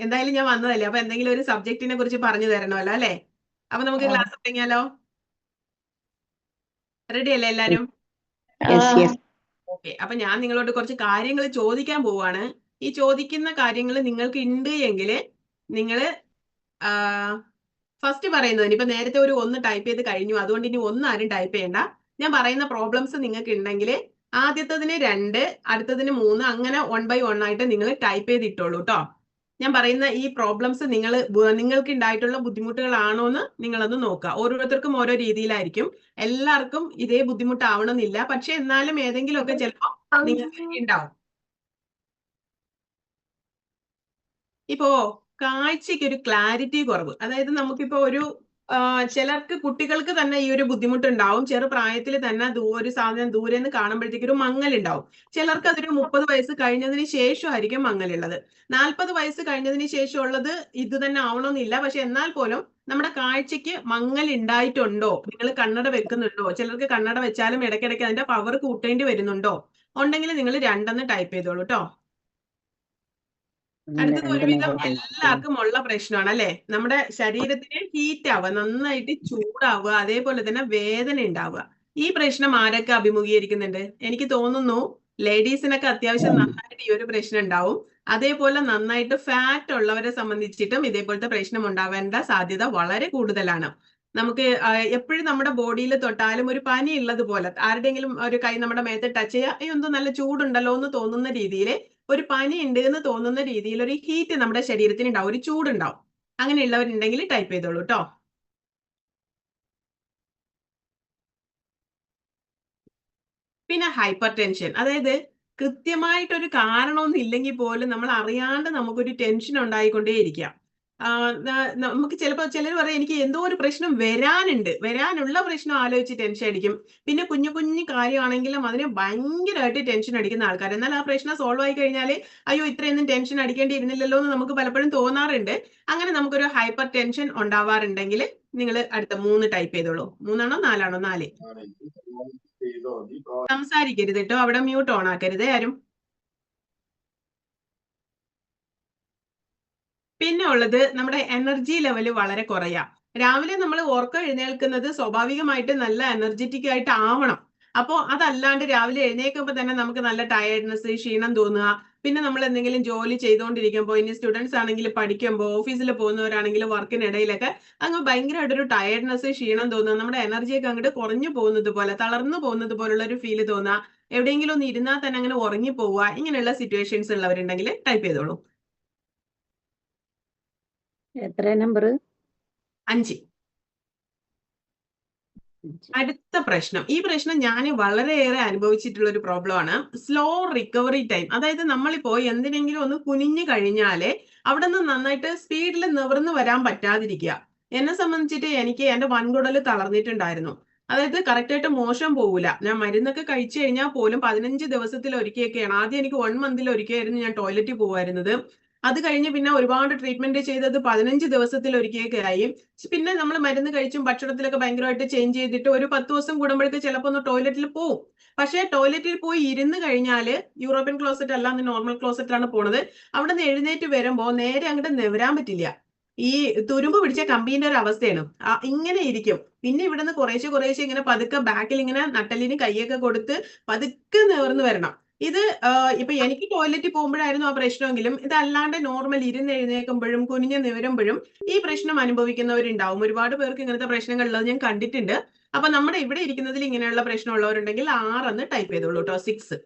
എന്തായാലും ഞാൻ വന്നതല്ലേ, അപ്പൊ എന്തെങ്കിലും ഒരു സബ്ജക്റ്റിനെ കുറിച്ച് പറഞ്ഞു തരണമല്ലോ അല്ലെ? അപ്പൊ നമുക്ക് ക്ലാസ് തുടങ്ങിയാലോ? റെഡി അല്ലേ എല്ലാരും? ഓക്കെ, അപ്പൊ ഞാൻ നിങ്ങളോട് കുറച്ച് കാര്യങ്ങൾ ചോദിക്കാൻ പോവാണ്. ഈ ചോദിക്കുന്ന കാര്യങ്ങൾ നിങ്ങൾക്ക് ഉണ്ട് എങ്കിൽ നിങ്ങൾ ഫസ്റ്റ് പറയുന്നതിന് ഇപ്പൊ നേരത്തെ ഒരു 1 ടൈപ്പ് ചെയ്ത് കഴിഞ്ഞു, അതുകൊണ്ട് ഇനി 1 ആരും ടൈപ്പ് ചെയ്യണ്ട. ഞാൻ പറയുന്ന പ്രോബ്ലംസ് നിങ്ങൾക്ക് ഉണ്ടെങ്കിൽ ആദ്യത്തതിന് 2, അടുത്തതിന് 3, അങ്ങനെ 1 by 1 ആയിട്ട് നിങ്ങൾ ടൈപ്പ് ചെയ്ത് ഇട്ടോളൂ കേട്ടോ. ഞാൻ പറയുന്ന ഈ പ്രോബ്ലംസ് നിങ്ങൾക്ക് ഉണ്ടായിട്ടുള്ള ബുദ്ധിമുട്ടുകളാണോ എന്ന് നിങ്ങളൊന്ന് നോക്കുക. ഓരോരുത്തർക്കും ഓരോ രീതിയിലായിരിക്കും, എല്ലാവർക്കും ഇതേ ബുദ്ധിമുട്ടാവണമെന്നില്ല, പക്ഷെ എന്നാലും ഏതെങ്കിലുമൊക്കെ ചിലപ്പോൾ നിങ്ങൾക്ക് ഉണ്ടാവും. ഇപ്പോ കാഴ്ചയ്ക്ക് ഒരു ക്ലാരിറ്റി കുറവ്, അതായത് നമുക്കിപ്പോ ഒരു ചിലർക്ക് കുട്ടികൾക്ക് തന്നെ ഈ ഒരു ബുദ്ധിമുട്ടുണ്ടാവും. ചെറുപ്രായത്തിൽ തന്നെ ഒരു സാധനം ദൂരെ നിന്ന് കാണുമ്പോഴത്തേക്ക് ഒരു മങ്ങലുണ്ടാവും. ചിലർക്ക് അതൊരു 30 വയസ്സ് കഴിഞ്ഞതിന് ശേഷമായിരിക്കും മങ്ങലുള്ളത്. 40 വയസ്സ് കഴിഞ്ഞതിന് ശേഷം ഉള്ളത് ഇത് തന്നെ ആവണമെന്നില്ല, പക്ഷെ എന്നാൽ പോലും നമ്മുടെ കാഴ്ചയ്ക്ക് മങ്ങൽ ഉണ്ടായിട്ടുണ്ടോ, നിങ്ങൾ കണ്ണട വെക്കുന്നുണ്ടോ, ചിലർക്ക് കണ്ണട വെച്ചാലും ഇടയ്ക്കിടയ്ക്ക് അതിന്റെ പവർ കൂട്ടേണ്ടി വരുന്നുണ്ടോ, ഉണ്ടെങ്കിൽ നിങ്ങൾ 2 ടൈപ്പ് ചെയ്തോളൂ കേട്ടോ. അടുത്തത് ഒരുവിധം എല്ലാവർക്കും ഉള്ള പ്രശ്നമാണ് അല്ലെ, നമ്മുടെ ശരീരത്തിന് ഹീറ്റ് ആവുക, നന്നായിട്ട് ചൂടാവുക, അതേപോലെ തന്നെ വേദന ഉണ്ടാവുക. ഈ പ്രശ്നം ആരൊക്കെ അഭിമുഖീകരിക്കുന്നുണ്ട്? എനിക്ക് തോന്നുന്നു ലേഡീസിനൊക്കെ അത്യാവശ്യം നന്നായിട്ട് ഈ ഒരു പ്രശ്നം ഉണ്ടാവും. അതേപോലെ നന്നായിട്ട് ഫാറ്റ് ഉള്ളവരെ സംബന്ധിച്ചിട്ടും ഇതേപോലത്തെ പ്രശ്നം ഉണ്ടാവേണ്ട സാധ്യത വളരെ കൂടുതലാണ്. നമുക്ക് എപ്പോഴും നമ്മുടെ ബോഡിയിൽ തൊട്ടാലും ഒരു പനി ഉള്ളത് പോലെ, ആരുടെയെങ്കിലും ഒരു കൈ നമ്മുടെ മേത്ത് ടച്ച് ചെയ്യുക, അയ്യോ എന്തോ നല്ല ചൂടുണ്ടല്ലോ എന്ന് തോന്നുന്ന രീതിയിൽ, ഒരു പനി ഉണ്ട് എന്ന് തോന്നുന്ന രീതിയിൽ ഒരു ഹീറ്റ് നമ്മുടെ ശരീരത്തിന് ഉണ്ടാവും, ഒരു ചൂടുണ്ടാവും. അങ്ങനെയുള്ളവരുണ്ടെങ്കിൽ ടൈപ്പ് ചെയ്തോളൂ കേട്ടോ. പിന്നെ ഹൈപ്പർ ടെൻഷൻ, അതായത് കൃത്യമായിട്ടൊരു കാരണമൊന്നും ഇല്ലെങ്കിൽ പോലും നമ്മൾ അറിയാണ്ട് നമുക്കൊരു ടെൻഷൻ ഉണ്ടായിക്കൊണ്ടേയിരിക്കാം. നമുക്ക് ചിലപ്പോൾ ചിലർ പറയും എനിക്ക് എന്തോ ഒരു പ്രശ്നം വരാനുള്ള പ്രശ്നം ആലോചിച്ച് ടെൻഷൻ അടിക്കും. പിന്നെ കുഞ്ഞു കുഞ്ഞു കാര്യമാണെങ്കിലും അതിന് ഭയങ്കരമായിട്ട് ടെൻഷൻ അടിക്കുന്ന ആൾക്കാർ. എന്നാൽ ആ പ്രശ്നം സോൾവ് ആയി കഴിഞ്ഞാൽ അയ്യോ ഇത്രയൊന്നും ടെൻഷൻ അടിക്കേണ്ടിയിരുന്നില്ലല്ലോ എന്ന് നമുക്ക് പലപ്പോഴും തോന്നാറുണ്ട്. അങ്ങനെ നമുക്കൊരു ഹൈപ്പർ ടെൻഷൻ ഉണ്ടാവാറുണ്ടെങ്കിൽ നിങ്ങൾ അടുത്ത 3 ടൈപ്പ് ചെയ്തോളൂ. 3 ആണോ 4 ആണോ? 4. സംസാരിക്കരുത് കേട്ടോ, അവിടെ മ്യൂട്ട് ഓൺ ആക്കരുത് ആരും. പിന്നെ ഉള്ളത് നമ്മുടെ എനർജി ലെവല് വളരെ കുറയാം. രാവിലെ നമ്മൾ ഉറക്കം എഴുന്നേൽക്കുന്നത് സ്വാഭാവികമായിട്ട് നല്ല എനർജറ്റിക് ആയിട്ട് ആവണം. അപ്പോൾ അതല്ലാണ്ട് രാവിലെ എഴുന്നേൽക്കുമ്പോൾ തന്നെ നമുക്ക് നല്ല ടയർഡ്നെസ്, ക്ഷീണം തോന്നുക. പിന്നെ നമ്മൾ എന്തെങ്കിലും ജോലി ചെയ്തുകൊണ്ടിരിക്കുമ്പോൾ, ഇനി സ്റ്റുഡൻസ് ആണെങ്കിൽ പഠിക്കുമ്പോൾ, ഓഫീസിൽ പോകുന്നവരാണെങ്കിൽ വർക്കിനിടയിലൊക്കെ അങ്ങ് ഭയങ്കരമായിട്ടൊരു ടയർഡ്നെസ്, ക്ഷീണം തോന്നുക, നമ്മുടെ എനർജിയൊക്കെ അങ്ങോട്ട് കുറഞ്ഞു പോകുന്നത് പോലെ, തളർന്നു പോകുന്നത് പോലുള്ള ഒരു ഫീല് തോന്നുക, എവിടെയെങ്കിലും ഒന്ന് ഇരുന്നാൽ തന്നെ അങ്ങനെ ഉറങ്ങി പോവുക, ഇങ്ങനെയുള്ള സിറ്റുവേഷൻസ് ഉള്ളവരുണ്ടെങ്കിൽ ടൈപ്പ് ചെയ്തോളൂ. എത്ര നമ്പർ? 5. അടുത്ത പ്രശ്നം, ഈ പ്രശ്നം ഞാൻ വളരെയേറെ അനുഭവിച്ചിട്ടുള്ള ഒരു പ്രോബ്ലം ആണ്. Slow recovery time. അതായത് നമ്മളിപ്പോ എന്തിനെങ്കിലും ഒന്ന് കുനിഞ്ഞു കഴിഞ്ഞാല് അവിടെ നിന്ന് നന്നായിട്ട് സ്പീഡിൽ നിവർന്നു വരാൻ പറ്റാതിരിക്കുക. എന്നെ സംബന്ധിച്ചിട്ട് എനിക്ക് എന്റെ വൻകുടൽ തളർന്നിട്ടുണ്ടായിരുന്നു. അതായത് കറക്റ്റ് ആയിട്ട് മോശം പോകൂല. ഞാൻ മരുന്നൊക്കെ കഴിച്ചു കഴിഞ്ഞാൽ പോലും 15 ദിവസത്തിൽ ഒരിക്കലൊക്കെയാണ്. ആദ്യം എനിക്ക് 1 മന്തിൽ ഒരിക്കലായിരുന്നു ഞാൻ ടോയ്ലറ്റിൽ പോകുമായിരുന്നത്. അത് കഴിഞ്ഞ് പിന്നെ ഒരുപാട് ട്രീറ്റ്മെന്റ് ചെയ്തത് 15 ദിവസത്തിൽ ഒരിക്കലൊക്കെ ആയി. പിന്നെ നമ്മൾ മരുന്ന് കഴിച്ചും ഭക്ഷണത്തിലൊക്കെ ഭയങ്കരമായിട്ട് ചേഞ്ച് ചെയ്തിട്ട് ഒരു 10 ദിവസം കൂടുമ്പോഴേക്ക് ചിലപ്പോൾ ഒന്ന് ടോയ്ലറ്റിൽ പോവും. പക്ഷേ ടോയ്ലറ്റിൽ പോയി ഇരുന്ന് കഴിഞ്ഞാല് യൂറോപ്യൻ ക്ലോസറ്റ് അല്ലാതെ നോർമൽ ക്ലോസറ്റിലാണ് പോണത്. അവിടെ നിന്ന് എഴുന്നേറ്റ് വരുമ്പോൾ നേരെ അങ്ങോട്ട് നിവരാൻ പറ്റില്ല. ഈ തുരുമ്പ് പിടിച്ച കമ്പീന്റെ ഒരു അവസ്ഥയാണ്. ഇങ്ങനെ ഇരിക്കും. പിന്നെ ഇവിടുന്ന് കുറേശ്ശെ ഇങ്ങനെ പതുക്കെ ബാക്കിൽ ഇങ്ങനെ നട്ടലിന് കൈയൊക്കെ കൊടുത്ത് പതുക്കെ നിവർന്ന് വരണം. ഇത് ഇപ്പൊ എനിക്ക് ടോയ്ലറ്റിൽ പോകുമ്പോഴായിരുന്നു ആ പ്രശ്നമെങ്കിലും, ഇതല്ലാണ്ട് നോർമൽ ഇരുന്ന് എഴുന്നേൽക്കുമ്പോഴും കുനിഞ്ഞ് നിവരുമ്പോഴും ഈ പ്രശ്നം അനുഭവിക്കുന്നവരുണ്ടാവും. ഒരുപാട് പേർക്ക് ഇങ്ങനത്തെ പ്രശ്നങ്ങൾ ഉള്ളത് ഞാൻ കണ്ടിട്ടുണ്ട്. അപ്പൊ നമ്മുടെ ഇവിടെ ഇരിക്കുന്നതിൽ ഇങ്ങനെയുള്ള പ്രശ്നമുള്ളവരുണ്ടെങ്കിൽ 6 എന്ന് ടൈപ്പ് ചെയ്തോളൂ കേട്ടോ. 6.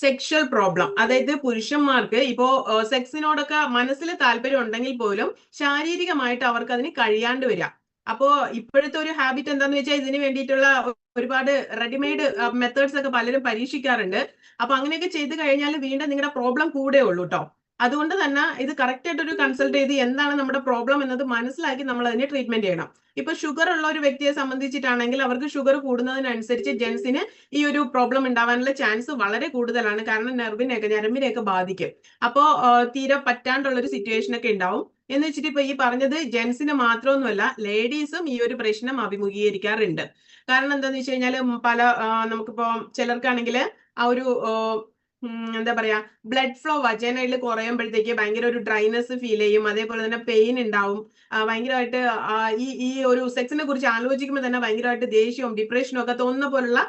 സെക്ഷൽ പ്രോബ്ലം, അതായത് പുരുഷന്മാർക്ക് ഇപ്പോ സെക്സിനോടൊക്കെ മനസ്സിൽ താല്പര്യം ഉണ്ടെങ്കിൽ പോലും ശാരീരികമായിട്ട് അവർക്ക് അതിന് കഴിയാണ്ട് വരിക. അപ്പോ ഇപ്പോഴത്തെ ഒരു ഹാബിറ്റ് എന്താന്ന് വെച്ചാൽ ഇതിന് വേണ്ടിയിട്ടുള്ള ഒരുപാട് റെഡിമെയ്ഡ് മെത്തേഡ്സ് ഒക്കെ പലരും പരീക്ഷിക്കാറുണ്ട്. അപ്പൊ അങ്ങനെയൊക്കെ ചെയ്ത് കഴിഞ്ഞാൽ വീണ്ടും നിങ്ങളുടെ പ്രോബ്ലം കൂടെ ഉള്ളൂ കേട്ടോ. അതുകൊണ്ട് തന്നെ ഇത് കറക്റ്റ് ആയിട്ട് ഒരു കൺസൾട്ട് ചെയ്ത് എന്താണ് നമ്മുടെ പ്രോബ്ലം എന്നത് മനസ്സിലാക്കി നമ്മൾ അതിനെ ട്രീറ്റ്മെന്റ് ചെയ്യണം. ഇപ്പൊ ഷുഗർ ഉള്ള ഒരു വ്യക്തിയെ സംബന്ധിച്ചിട്ടാണെങ്കിൽ അവർക്ക് ഷുഗർ കൂടുന്നതിനനുസരിച്ച് ജെൻസിന് ഈ ഒരു പ്രോബ്ലം ഉണ്ടാവാനുള്ള ചാൻസ് വളരെ കൂടുതലാണ്. കാരണം ഞരമ്പിനെയൊക്കെ ബാധിക്കും. അപ്പോ തീരെ പറ്റാണ്ടുള്ള ഒരു സിറ്റുവേഷൻ ഒക്കെ ഉണ്ടാവും. എന്ന് വെച്ചിട്ട് ഇപ്പൊ ഈ പറഞ്ഞത് ജെൻസിന് മാത്രമൊന്നുമല്ല, ലേഡീസും ഈ ഒരു പ്രശ്നം അഭിമുഖീകരിക്കാറുണ്ട്. കാരണം എന്താന്ന് വെച്ച് കഴിഞ്ഞാൽ നമുക്കിപ്പോ ചിലർക്കാണെങ്കിൽ ആ ഒരു എന്താ പറയാ ബ്ലഡ് ഫ്ലോ വജൈനയിൽ കുറയുമ്പോഴത്തേക്ക് ഭയങ്കര ഒരു ഡ്രൈനെസ് ഫീൽ ചെയ്യും. അതേപോലെ തന്നെ പെയിൻ ഉണ്ടാവും. ഭയങ്കരമായിട്ട് ഈ ഒരു സെക്സിനെ കുറിച്ച് ആലോചിക്കുമ്പോൾ തന്നെ ഭയങ്കരമായിട്ട് ദേഷ്യവും ഡിപ്രഷനും ഒക്കെ തോന്നുന്ന പോലുള്ള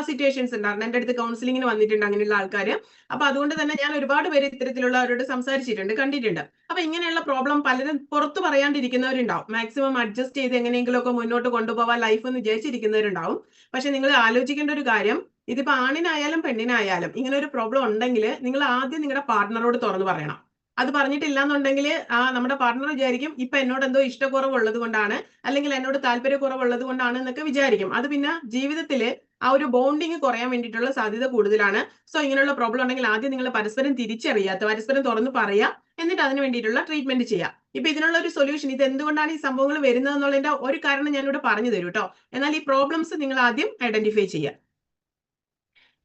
സിറ്റുവേഷൻസ് ഉണ്ടായിരുന്നു. എൻ്റെ അടുത്ത് കൗൺസിലിങ്ങിന് വന്നിട്ടുണ്ട് അങ്ങനെയുള്ള ആൾക്കാർ. അപ്പൊ അതുകൊണ്ട് തന്നെ ഞാൻ ഒരുപാട് പേര് ഇത്തരത്തിലുള്ളവരോട് സംസാരിച്ചിട്ടുണ്ട്, കണ്ടിട്ടുണ്ട്. അപ്പൊ ഇങ്ങനെയുള്ള പ്രോബ്ലം പലരും പുറത്തു പറയാണ്ടിരിക്കുന്നവരുണ്ടാവും. മാക്സിമം അഡ്ജസ്റ്റ് ചെയ്ത് എങ്ങനെയെങ്കിലുമൊക്കെ മുന്നോട്ട് കൊണ്ടുപോകാൻ ലൈഫ് എന്ന് വിചാരിച്ചിരിക്കുന്നവരുണ്ടാവും. പക്ഷെ നിങ്ങൾ ആലോചിക്കേണ്ട ഒരു കാര്യം, ഇതിപ്പോ ആണിനായാലും പെണ്ണിനായാലും ഇങ്ങനെ ഒരു പ്രോബ്ലം ഉണ്ടെങ്കിൽ നിങ്ങൾ ആദ്യം നിങ്ങളുടെ പാർട്ട്ണറോട് തുറന്നു പറയണം. അത് പറഞ്ഞിട്ടില്ല എന്നുണ്ടെങ്കിൽ നമ്മുടെ പാർട്ട്ണർ വിചാരിക്കും ഇപ്പൊ എന്നോട് എന്തോ ഇഷ്ടക്കുറവുള്ളത് കൊണ്ടാണ്, അല്ലെങ്കിൽ എന്നോട് താല്പര്യക്കുറവുള്ളത് കൊണ്ടാണ് എന്നൊക്കെ വിചാരിക്കും. അത് പിന്നെ ജീവിതത്തില് ആ ഒരു ബോണ്ടിങ് കുറയാൻ വേണ്ടിയിട്ടുള്ള സാധ്യത കൂടുതലാണ്. സോ ഇങ്ങനെയുള്ള പ്രോബ്ലം ഉണ്ടെങ്കിൽ ആദ്യം നിങ്ങൾ പരസ്പരം തിരിച്ചറിയാത്ത, പരസ്പരം തുറന്നു പറയാ, എന്നിട്ട് അതിന് വേണ്ടിയിട്ടുള്ള ട്രീറ്റ്മെന്റ് ചെയ്യാം. ഇപ്പൊ ഇതിനുള്ള ഒരു സൊല്യൂഷൻ, ഇത് എന്തുകൊണ്ടാണ് ഈ സംഭവങ്ങൾ വരുന്നത് എന്നുള്ളതിന്റെ ഒരു കാരണം ഞാനിവിടെ പറഞ്ഞു തരും കേട്ടോ. എന്നാൽ ഈ പ്രോബ്ലംസ് നിങ്ങൾ ആദ്യം ഐഡന്റിഫൈ ചെയ്യാം.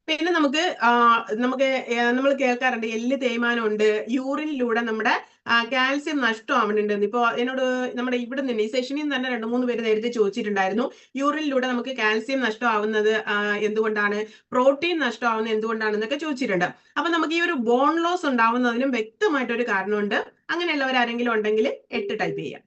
പിന്നെ നമ്മൾ കേൾക്കാറുണ്ട് എല്ല് തേയ്മാനം ഉണ്ട്, യൂറിനിലൂടെ നമ്മുടെ കാൽസ്യം നഷ്ടമാവുന്നുണ്ട്. ഇപ്പൊ എന്നോട് നമ്മുടെ ഇവിടെ നിന്ന് ഈ സെഷനിൽ നിന്ന് തന്നെ 2-3 പേര് നേരത്തെ ചോദിച്ചിട്ടുണ്ടായിരുന്നു, യൂറിനിലൂടെ നമുക്ക് കാൽസ്യം നഷ്ടമാവുന്നത് എന്തുകൊണ്ടാണ്, പ്രോട്ടീൻ നഷ്ടമാവുന്നത് എന്തുകൊണ്ടാണെന്നൊക്കെ ചോദിച്ചിട്ടുണ്ട്. അപ്പൊ നമുക്ക് ഈ ഒരു ബോൺ ലോസ് ഉണ്ടാവുന്നതിനും വ്യക്തമായിട്ടൊരു കാരണമുണ്ട്. അങ്ങനെയുള്ളവർ ആരെങ്കിലും ഉണ്ടെങ്കിൽ 8 ടൈപ്പ് ചെയ്യാം.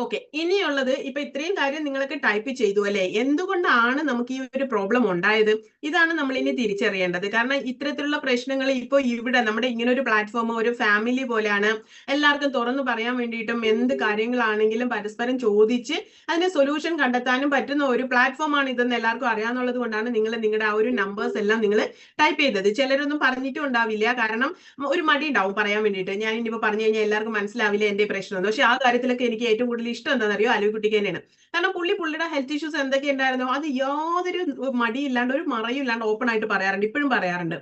ഓക്കെ, ഇനിയുള്ളത് ഇപ്പൊ ഇത്രയും കാര്യം നിങ്ങളൊക്കെ ടൈപ്പ് ചെയ്തു അല്ലെ, എന്തുകൊണ്ടാണ് നമുക്ക് ഈ ഒരു പ്രോബ്ലം ഉണ്ടായത്? ഇതാണ് നമ്മൾ ഇനി തിരിച്ചറിയേണ്ടത്. കാരണം ഇത്തരത്തിലുള്ള പ്രശ്നങ്ങൾ ഇപ്പൊ ഇവിടെ നമ്മുടെ ഇങ്ങനെ ഒരു പ്ലാറ്റ്ഫോം ഒരു ഫാമിലി പോലെയാണ്. എല്ലാവർക്കും തുറന്നു പറയാൻ വേണ്ടിയിട്ടും എന്ത് കാര്യങ്ങളാണെങ്കിലും പരസ്പരം ചോദിച്ച് അതിന് സൊല്യൂഷൻ കണ്ടെത്താനും പറ്റുന്ന ഒരു പ്ലാറ്റ്ഫോം ആണ് ഇതെന്ന് എല്ലാവർക്കും അറിയാവുന്നത് കൊണ്ടാണ് നിങ്ങൾ നിങ്ങളുടെ ആ ഒരു നമ്പേഴ്സ് എല്ലാം നിങ്ങൾ ടൈപ്പ് ചെയ്തത്. ചിലരൊന്നും പറഞ്ഞിട്ടും ഉണ്ടാവില്ല, കാരണം ഒരു മടി ഉണ്ടാവും പറയാൻ വേണ്ടിയിട്ട്. ഞാൻ ഇനിയിപ്പോ പറഞ്ഞു കഴിഞ്ഞാൽ എല്ലാവർക്കും മനസ്സിലാവില്ല എന്റെ പ്രശ്നം. പക്ഷെ ആ കാര്യത്തിലൊക്കെ എനിക്ക് ഏറ്റവും കൂടുതൽ ഇഷ്ടം എന്താണെന്നറിയോ, അലുകുട്ടിക്ക് തന്നെയാണ്. കാരണം പുള്ളിയുടെ ഹെൽത്ത് ഇഷ്യൂസ് എന്തൊക്കെ ഉണ്ടായിരുന്നോ അത് യാതൊരു മടിയില്ലാണ്ട് ഒരു മറയും ഇല്ലാണ്ട് ഓപ്പൺ ആയിട്ട് പറയാറുണ്ട്, ഇപ്പോഴും പറയാറുണ്ട്.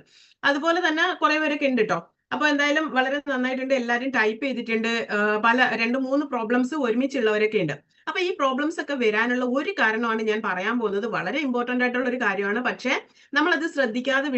അതുപോലെ തന്നെ കുറെ പേരൊക്കെ ഉണ്ട് കേട്ടോ. അപ്പൊ എന്തായാലും വളരെ നന്നായിട്ടുണ്ട്, എല്ലാവരും ടൈപ്പ് ചെയ്തിട്ടുണ്ട്. പല 2-3 പ്രോബ്ലംസ് ഒരുമിച്ചുള്ളവരൊക്കെ ഉണ്ട്. അപ്പൊ ഈ പ്രോബ്ലംസ് ഒക്കെ വരാനുള്ള ഒരു കാരണമാണ് ഞാൻ പറയാൻ പോകുന്നത്. വളരെ ഇമ്പോർട്ടന്റ് ആയിട്ടുള്ള ഒരു കാര്യമാണ്. പക്ഷെ നമ്മളത് ശ്രദ്ധിക്കാതെ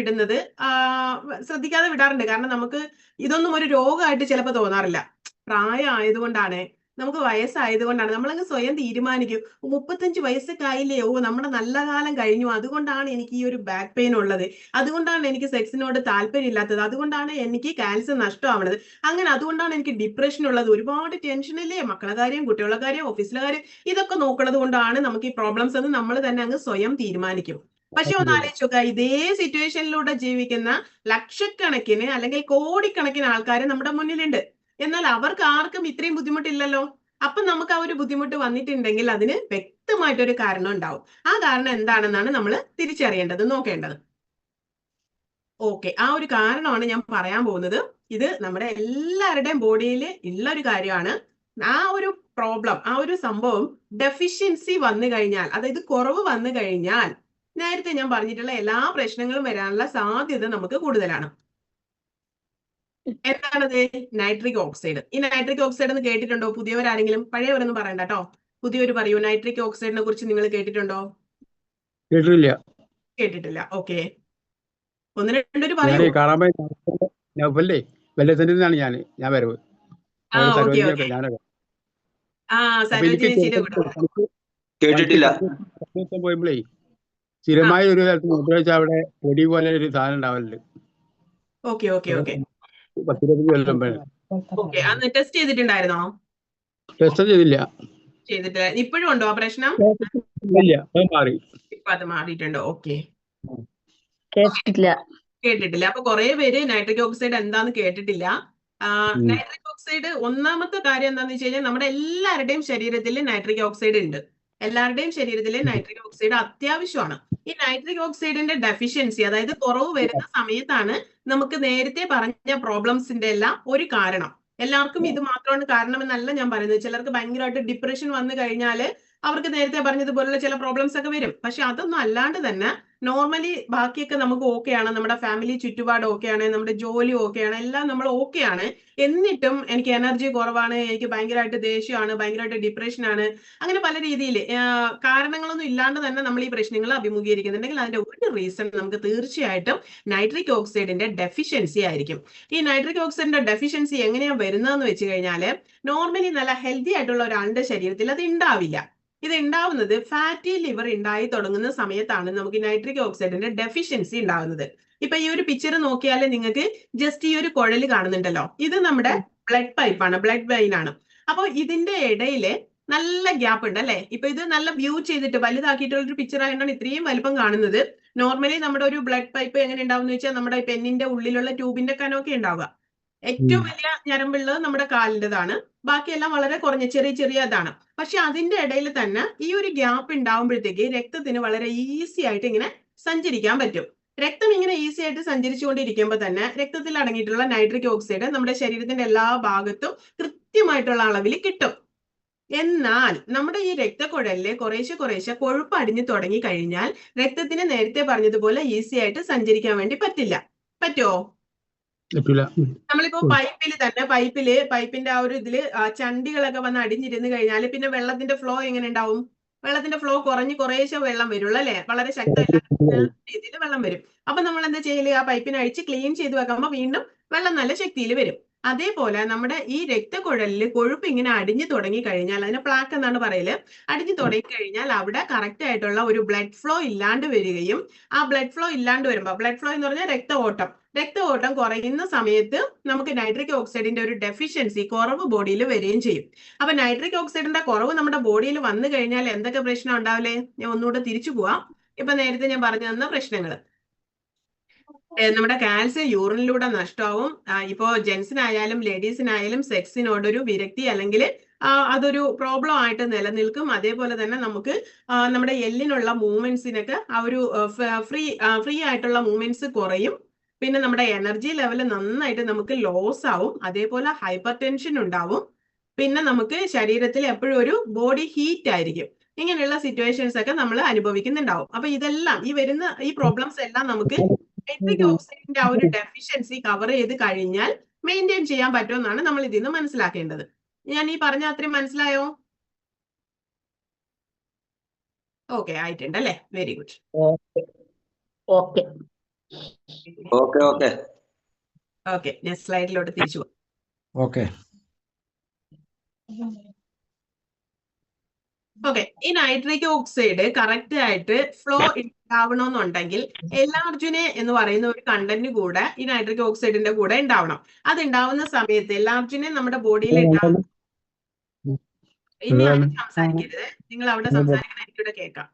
വിടാറുണ്ട്. കാരണം നമുക്ക് ഇതൊന്നും ഒരു രോഗമായിട്ട് ചിലപ്പോൾ തോന്നാറില്ല. പ്രായം ആയതുകൊണ്ടാണ്, നമുക്ക് വയസ്സായതുകൊണ്ടാണ്, നമ്മളങ്ങ് സ്വയം തീരുമാനിക്കും 35 വയസ്സൊക്കെ ആയില്ലേ, നമ്മുടെ നല്ല കാലം കഴിഞ്ഞു, അതുകൊണ്ടാണ് എനിക്ക് ഈ ഒരു ബാക്ക് പെയിൻ ഉള്ളത്, അതുകൊണ്ടാണ് എനിക്ക് സെക്സിനോട് താല്പര്യമില്ലാത്തത്, അതുകൊണ്ടാണ് എനിക്ക് കാൽസ്യം നഷ്ടമാവുന്നത്, അങ്ങനെ അതുകൊണ്ടാണ് എനിക്ക് ഡിപ്രഷൻ ഉള്ളത്, ഒരുപാട് ടെൻഷനില്ലേ, മക്കളുടെ കാര്യം, കുട്ടികളുടെ കാര്യം, ഓഫീസിലെ കാര്യം, ഇതൊക്കെ നോക്കുന്നത് കൊണ്ടാണ് നമുക്ക് ഈ പ്രോബ്ലംസ് എന്ന് നമ്മൾ തന്നെ അങ്ങ് സ്വയം തീരുമാനിക്കും. പക്ഷെ ഒന്ന് ആലോചിച്ച് നോക്കുക, ഇതേ സിറ്റുവേഷനിലൂടെ ജീവിക്കുന്ന ലക്ഷക്കണക്കിന് അല്ലെങ്കിൽ കോടിക്കണക്കിന് ആൾക്കാർ നമ്മുടെ മുന്നിലുണ്ട്. എന്നാൽ അവർക്ക് ആർക്കും ഇത്രയും ബുദ്ധിമുട്ടില്ലല്ലോ. അപ്പൊ നമുക്ക് ആ ഒരു ബുദ്ധിമുട്ട് വന്നിട്ടുണ്ടെങ്കിൽ അതിന് വ്യക്തമായിട്ടൊരു കാരണം ഉണ്ടാവും. ആ കാരണം എന്താണെന്നാണ് നമ്മൾ തിരിച്ചറിയേണ്ടത്, നോക്കേണ്ടത്. ഓക്കെ, ആ ഒരു കാരണമാണ് ഞാൻ പറയാൻ പോകുന്നത്. ഇത് നമ്മുടെ എല്ലാവരുടെയും ബോഡിയിൽ ഉള്ള ഒരു കാര്യമാണ്. ആ ഒരു പ്രോബ്ലം, ആ ഒരു സംഭവം ഡെഫിഷ്യൻസി വന്നു കഴിഞ്ഞാൽ, അതായത് കുറവ് വന്നു കഴിഞ്ഞാൽ നേരത്തെ ഞാൻ പറഞ്ഞിട്ടുള്ള എല്ലാ പ്രശ്നങ്ങളും വരാനുള്ള സാധ്യത നമുക്ക് കൂടുതലാണ്. എന്താണത്? Nitric oxide. ഈ നൈട്രിക് ഓക്സൈഡ് എന്ന് കേട്ടിട്ടുണ്ടോ? പുതിയവരാരെങ്കിലും? പഴയവരൊന്നും പറയണ്ട കേട്ടോ, പുതിയവർ പറയൂ. നൈട്രിക് ഓക്സൈഡിനെ കുറിച്ച് നിങ്ങൾ കേട്ടിട്ടുണ്ടോ? കേട്ടിട്ടില്ല. ഓക്കെ, 1-2 പറയൂ. ഞാൻ വരവ് കേട്ടിട്ടില്ല. പോയപ്പോഴേ സ്ഥിരമായ ഒരു സ്ഥലത്ത് അവിടെ പൊടി പോലെ ഒരു സാധനം ഉണ്ടാവലുണ്ട്. ഓക്കെ ഓക്കെ ഓക്കെ 10-15 കൊല്ലം ഓക്കെ. അന്ന് ടെസ്റ്റ് ചെയ്തിട്ടുണ്ടായിരുന്നോ? ടെസ്റ്റ് ചെയ്തില്ല. ചെയ്തിട്ട് ഇപ്പോഴും ഉണ്ടോ ആ പ്രശ്നം? ഇല്ല, അത് മാറി. ഇപ്പൊ അത് മാറിയിട്ടുണ്ടോ? ഓക്കെ, കേട്ടിട്ടില്ല. അപ്പൊ കുറെ പേര് നൈട്രിക് ഓക്സൈഡ് എന്താന്ന് കേട്ടിട്ടില്ല. നൈട്രിക് ഓക്സൈഡ് ഒന്നാമത്തെ കാര്യം എന്താന്ന് വെച്ച് കഴിഞ്ഞാൽ നമ്മുടെ എല്ലാവരുടെയും ശരീരത്തിൽ നൈട്രിക് ഓക്സൈഡ് ഉണ്ട്. എല്ലാവരുടെയും ശരീരത്തിൽ നൈട്രിക് ഓക്സൈഡ് അത്യാവശ്യമാണ്. ഈ നൈട്രിക് ഓക്സൈഡിന്റെ ഡെഫിഷ്യൻസി, അതായത് കുറവ് വരുന്ന സമയത്താണ് നമുക്ക് നേരത്തെ പറഞ്ഞ പ്രോബ്ലംസിന്റെ എല്ലാം ഒരു കാരണം. എല്ലാവർക്കും ഇത് മാത്രമാണ് കാരണമെന്നല്ല ഞാൻ പറയുന്നത്. ചിലർക്ക് ഭയങ്കരമായിട്ട് ഡിപ്രഷൻ വന്നു കഴിഞ്ഞാൽ അവർക്ക് നേരത്തെ പറഞ്ഞതുപോലുള്ള ചില പ്രോബ്ലംസ് ഒക്കെ വരും. പക്ഷെ അതൊന്നും അല്ലാണ്ട് തന്നെ നോർമലി ബാക്കിയൊക്കെ നമുക്ക് ഓക്കെയാണ്, നമ്മുടെ ഫാമിലി ചുറ്റുപാട് ഓക്കെയാണ്, നമ്മുടെ ജോലി ഓക്കെയാണ്, എല്ലാം നമ്മൾ ഓക്കെയാണ്. എന്നിട്ടും എനിക്ക് എനർജി കുറവാണ്, എനിക്ക് ഭയങ്കരമായിട്ട് ദേഷ്യമാണ്, ഭയങ്കരമായിട്ട് ഡിപ്രഷനാണ്, അങ്ങനെ പല രീതിയിൽ കാരണങ്ങളൊന്നും ഇല്ലാണ്ട് തന്നെ നമ്മൾ ഈ പ്രശ്നങ്ങൾ അഭിമുഖീകരിക്കുന്നുണ്ടെങ്കിൽ അതിന്റെ ഒരു റീസൺ നമുക്ക് തീർച്ചയായിട്ടും നൈട്രിക് ഓക്സൈഡിന്റെ ഡെഫിഷ്യൻസി ആയിരിക്കും. ഈ നൈട്രിക് ഓക്സൈഡിന്റെ ഡെഫിഷ്യൻസി എങ്ങനെയാ വരുന്നതെന്ന് വെച്ച് കഴിഞ്ഞാൽ നോർമലി നല്ല ഹെൽത്തി ആയിട്ടുള്ള ഒരാളുടെ ശരീരത്തിൽ അത് ഉണ്ടാവില്ല. ഇത് ഉണ്ടാവുന്നത് ഫാറ്റി ലിവർ ഉണ്ടായി തുടങ്ങുന്ന സമയത്താണ് നമുക്ക് നൈട്രിക് ഓക്സൈഡിന്റെ ഡെഫിഷ്യൻസി ഉണ്ടാവുന്നത്. ഇപ്പൊ ഈ ഒരു പിക്ചർ നോക്കിയാൽ നിങ്ങൾക്ക് ജസ്റ്റ് ഈ ഒരു കുഴൽ കാണുന്നുണ്ടല്ലോ, ഇത് നമ്മുടെ ബ്ലഡ് പൈപ്പാണ്, ബ്ലഡ് വെയിൻ ആണ്. അപ്പൊ ഇതിന്റെ ഇടയില് നല്ല ഗ്യാപ്പ് ഉണ്ട് അല്ലെ. ഇപ്പൊ ഇത് നല്ല വ്യൂ ചെയ്തിട്ട് വലുതാക്കിയിട്ടുള്ള ഒരു പിക്ചർ ആയതുകൊണ്ടാണ് ഇത്രയും വലുപ്പം കാണുന്നത്. നോർമലി നമ്മുടെ ഒരു ബ്ലഡ് പൈപ്പ് എങ്ങനെ ഉണ്ടാവും എന്ന് വെച്ചാൽ നമ്മുടെ പെന്നിന്റെ ഉള്ളിലുള്ള ട്യൂബിന്റെ കനമൊക്കെ ഉണ്ടാവുക. ഏറ്റവും വലിയ ഞരമ്പുള്ളത് നമ്മുടെ കാലിൻ്റെതാണ്, ബാക്കിയെല്ലാം വളരെ കുറഞ്ഞ ചെറിയ ചെറിയ ഇതാണ്. പക്ഷെ അതിന്റെ ഇടയിൽ തന്നെ ഈ ഒരു ഗ്യാപ്പ് ഉണ്ടാവുമ്പോഴത്തേക്ക് രക്തത്തിന് വളരെ ഈസി ആയിട്ട് ഇങ്ങനെ സഞ്ചരിക്കാൻ പറ്റും. രക്തം ഇങ്ങനെ ഈസി ആയിട്ട് സഞ്ചരിച്ചുകൊണ്ടിരിക്കുമ്പോൾ തന്നെ രക്തത്തിൽ അടങ്ങിയിട്ടുള്ള നൈട്രിക് ഓക്സൈഡ് നമ്മുടെ ശരീരത്തിന്റെ എല്ലാ ഭാഗത്തും കൃത്യമായിട്ടുള്ള അളവിൽ കിട്ടും. എന്നാൽ നമ്മുടെ ഈ രക്തക്കുഴലില് കുറേശ്ശെ കൊഴുപ്പ് അടിഞ്ഞു തുടങ്ങി കഴിഞ്ഞാൽ രക്തത്തിന് നേരത്തെ പറഞ്ഞതുപോലെ ഈസി ആയിട്ട് സഞ്ചരിക്കാൻ വേണ്ടി പറ്റില്ല. പറ്റുമോ? നമ്മളിപ്പോ പൈപ്പിന്റെ ആ ഒരു ഇതില് ചണ്ടികളൊക്കെ വന്ന് അടിഞ്ഞിരുന്ന് കഴിഞ്ഞാൽ പിന്നെ വെള്ളത്തിന്റെ ഫ്ലോ എങ്ങനെ ഉണ്ടാവും? വെള്ളത്തിന്റെ ഫ്ലോ കുറഞ്ഞ് കുറേശ്ശെ വെള്ളം വരുള്ളൂ അല്ലെ, വളരെ ശക്തമില്ലാത്ത രീതിയിൽ വെള്ളം വരും. അപ്പൊ നമ്മൾ എന്താ ചെയ്യല്? ആ പൈപ്പിനെ അഴിച്ച് ക്ലീൻ ചെയ്ത് വെക്കുമ്പോൾ വീണ്ടും വെള്ളം നല്ല ശക്തിയിൽ വരും. അതേപോലെ നമ്മുടെ ഈ രക്തക്കുഴലിൽ കൊഴുപ്പ് ഇങ്ങനെ അടിഞ്ഞു തുടങ്ങി കഴിഞ്ഞാൽ, അതിന് പ്ലാക്ക് എന്നാണ് പറയല്, അടിഞ്ഞു തുടങ്ങി കഴിഞ്ഞാൽ അവിടെ കറക്റ്റ് ആയിട്ടുള്ള ഒരു ബ്ലഡ് ഫ്ലോ ഇല്ലാണ്ട് വരികയും, ആ ബ്ലഡ് ഫ്ലോ ഇല്ലാണ്ട് വരുമ്പോൾ, ബ്ലഡ് ഫ്ലോ എന്ന് പറഞ്ഞാൽ രക്തഓട്ടം കുറയുന്ന സമയത്ത് നമുക്ക് നൈട്രിക് ഓക്സൈഡിന്റെ ഒരു ഡെഫിഷ്യൻസി, കുറവ് ബോഡിയിൽ വരികയും ചെയ്യും. അപ്പൊ നൈട്രിക് ഓക്സൈഡിന്റെ കുറവ് നമ്മുടെ ബോഡിയിൽ വന്നു കഴിഞ്ഞാൽ എന്തൊക്കെ പ്രശ്നം ഉണ്ടാവില്ലേ? ഞാൻ ഒന്നുകൂടെ തിരിച്ചു പോവാം. ഇപ്പൊ നേരത്തെ ഞാൻ പറഞ്ഞു തന്ന പ്രശ്നങ്ങൾ, നമ്മുടെ കാൽസ്യം യൂറിനിലൂടെ നഷ്ടമാവും. ഇപ്പോ ജെൻസിനായാലും ലേഡീസിനായാലും സെക്സിനോടൊരു വിരക്തി അല്ലെങ്കിൽ അതൊരു പ്രോബ്ലം ആയിട്ട് നിലനിൽക്കും. അതേപോലെ തന്നെ നമുക്ക് നമ്മുടെ എല്ലിനുള്ള മൂവ്മെന്റ്സിനൊക്കെ ആ ഒരു ഫ്രീ ആയിട്ടുള്ള മൂവ്മെന്റ്സ് കുറയും. പിന്നെ നമ്മുടെ എനർജി ലെവൽ നന്നായിട്ട് നമുക്ക് ലോസ് ആവും. അതേപോലെ ഹൈപ്പർ ടെൻഷൻ ഉണ്ടാവും. പിന്നെ നമുക്ക് ശരീരത്തിൽ എപ്പോഴും ഒരു ബോഡി ഹീറ്റ് ആയിരിക്കും. ഇങ്ങനെയുള്ള സിറ്റുവേഷൻസ് ഒക്കെ നമ്മൾ അനുഭവിക്കുന്നുണ്ടാവും. അപ്പൊ ഇതെല്ലാം ഈ വരുന്ന ഈ പ്രോബ്ലംസ് എല്ലാം നമുക്ക് നൈട്രിക് ഓക്സൈഡിന്റെ ആ ഒരു ഡെഫിഷ്യൻസി കവർ ചെയ്ത് കഴിഞ്ഞാൽ മെയിൻറ്റെയിൻ ചെയ്യാൻ പറ്റുമെന്നാണ് നമ്മൾ ഇതിൽ നിന്ന് മനസ്സിലാക്കേണ്ടത്. ഞാൻ ഈ പറഞ്ഞ അത്രയും മനസ്സിലായോ? ഓക്കെ ആയിട്ടുണ്ട് അല്ലേ? Very good. ഓക്കെ ഓക്കെ ഞാൻ സ്ലൈഡിലോട്ട് തിരിച്ചു പോകും. ഓക്കെ ഈ നൈട്രിക് ഓക്സൈഡ് കറക്റ്റ് ആയിട്ട് ഫ്ലോ ഉണ്ടാവണമെന്നുണ്ടെങ്കിൽ എലാർജിനെ എന്ന് പറയുന്ന ഒരു കണ്ടന്റ് കൂടെ ഈ നൈട്രിക് ഓക്സൈഡിന്റെ കൂടെ ഉണ്ടാവണം. അത് ഉണ്ടാവുന്ന സമയത്ത് എലാർജിനെ നമ്മുടെ ബോഡിയിൽ ഉണ്ടാവും. ഇനി അവിടെ സംസാരിക്കരുത്, നിങ്ങൾ അവിടെ സംസാരിക്കുന്ന എനിക്കിവിടെ കേൾക്കാം.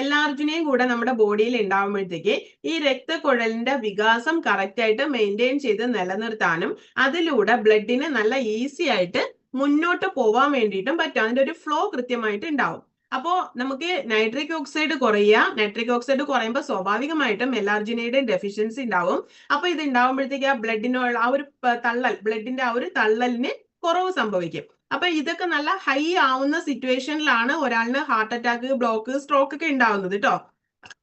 എല്ലാർജിനെയും കൂടെ നമ്മുടെ ബോഡിയിൽ ഉണ്ടാവുമ്പോഴത്തേക്ക് ഈ രക്തക്കുഴലിന്റെ വികാസം കറക്റ്റ് ആയിട്ട് മെയിൻറ്റെയിൻ ചെയ്ത് നിലനിർത്താനും അതിലൂടെ ബ്ലഡിന് നല്ല ഈസി ആയിട്ട് മുന്നോട്ട് പോവാൻ വേണ്ടിയിട്ടും പറ്റും. അതിന്റെ ഒരു ഫ്ലോ കൃത്യമായിട്ട് ഉണ്ടാവും. അപ്പോ നമുക്ക് നൈട്രിക് ഓക്സൈഡ് കുറയുമ്പോൾ സ്വാഭാവികമായിട്ടും എലാർജിനയുടെ ഡെഫിഷ്യൻസി ഉണ്ടാവും. അപ്പൊ ഇത് ഉണ്ടാവുമ്പോഴത്തേക്ക് ആ ബ്ലഡിനുള്ള ആ ഒരു ബ്ലഡിന്റെ ആ ഒരു തള്ളലിന് കുറവ് സംഭവിക്കും. അപ്പൊ ഇതൊക്കെ നല്ല ഹൈ ആവുന്ന സിറ്റുവേഷനിലാണ് ഒരാളിന് ഹാർട്ട് അറ്റാക്ക്, ബ്ലോക്ക്, സ്ട്രോക്ക് ഒക്കെ ഉണ്ടാവുന്നത് കേട്ടോ.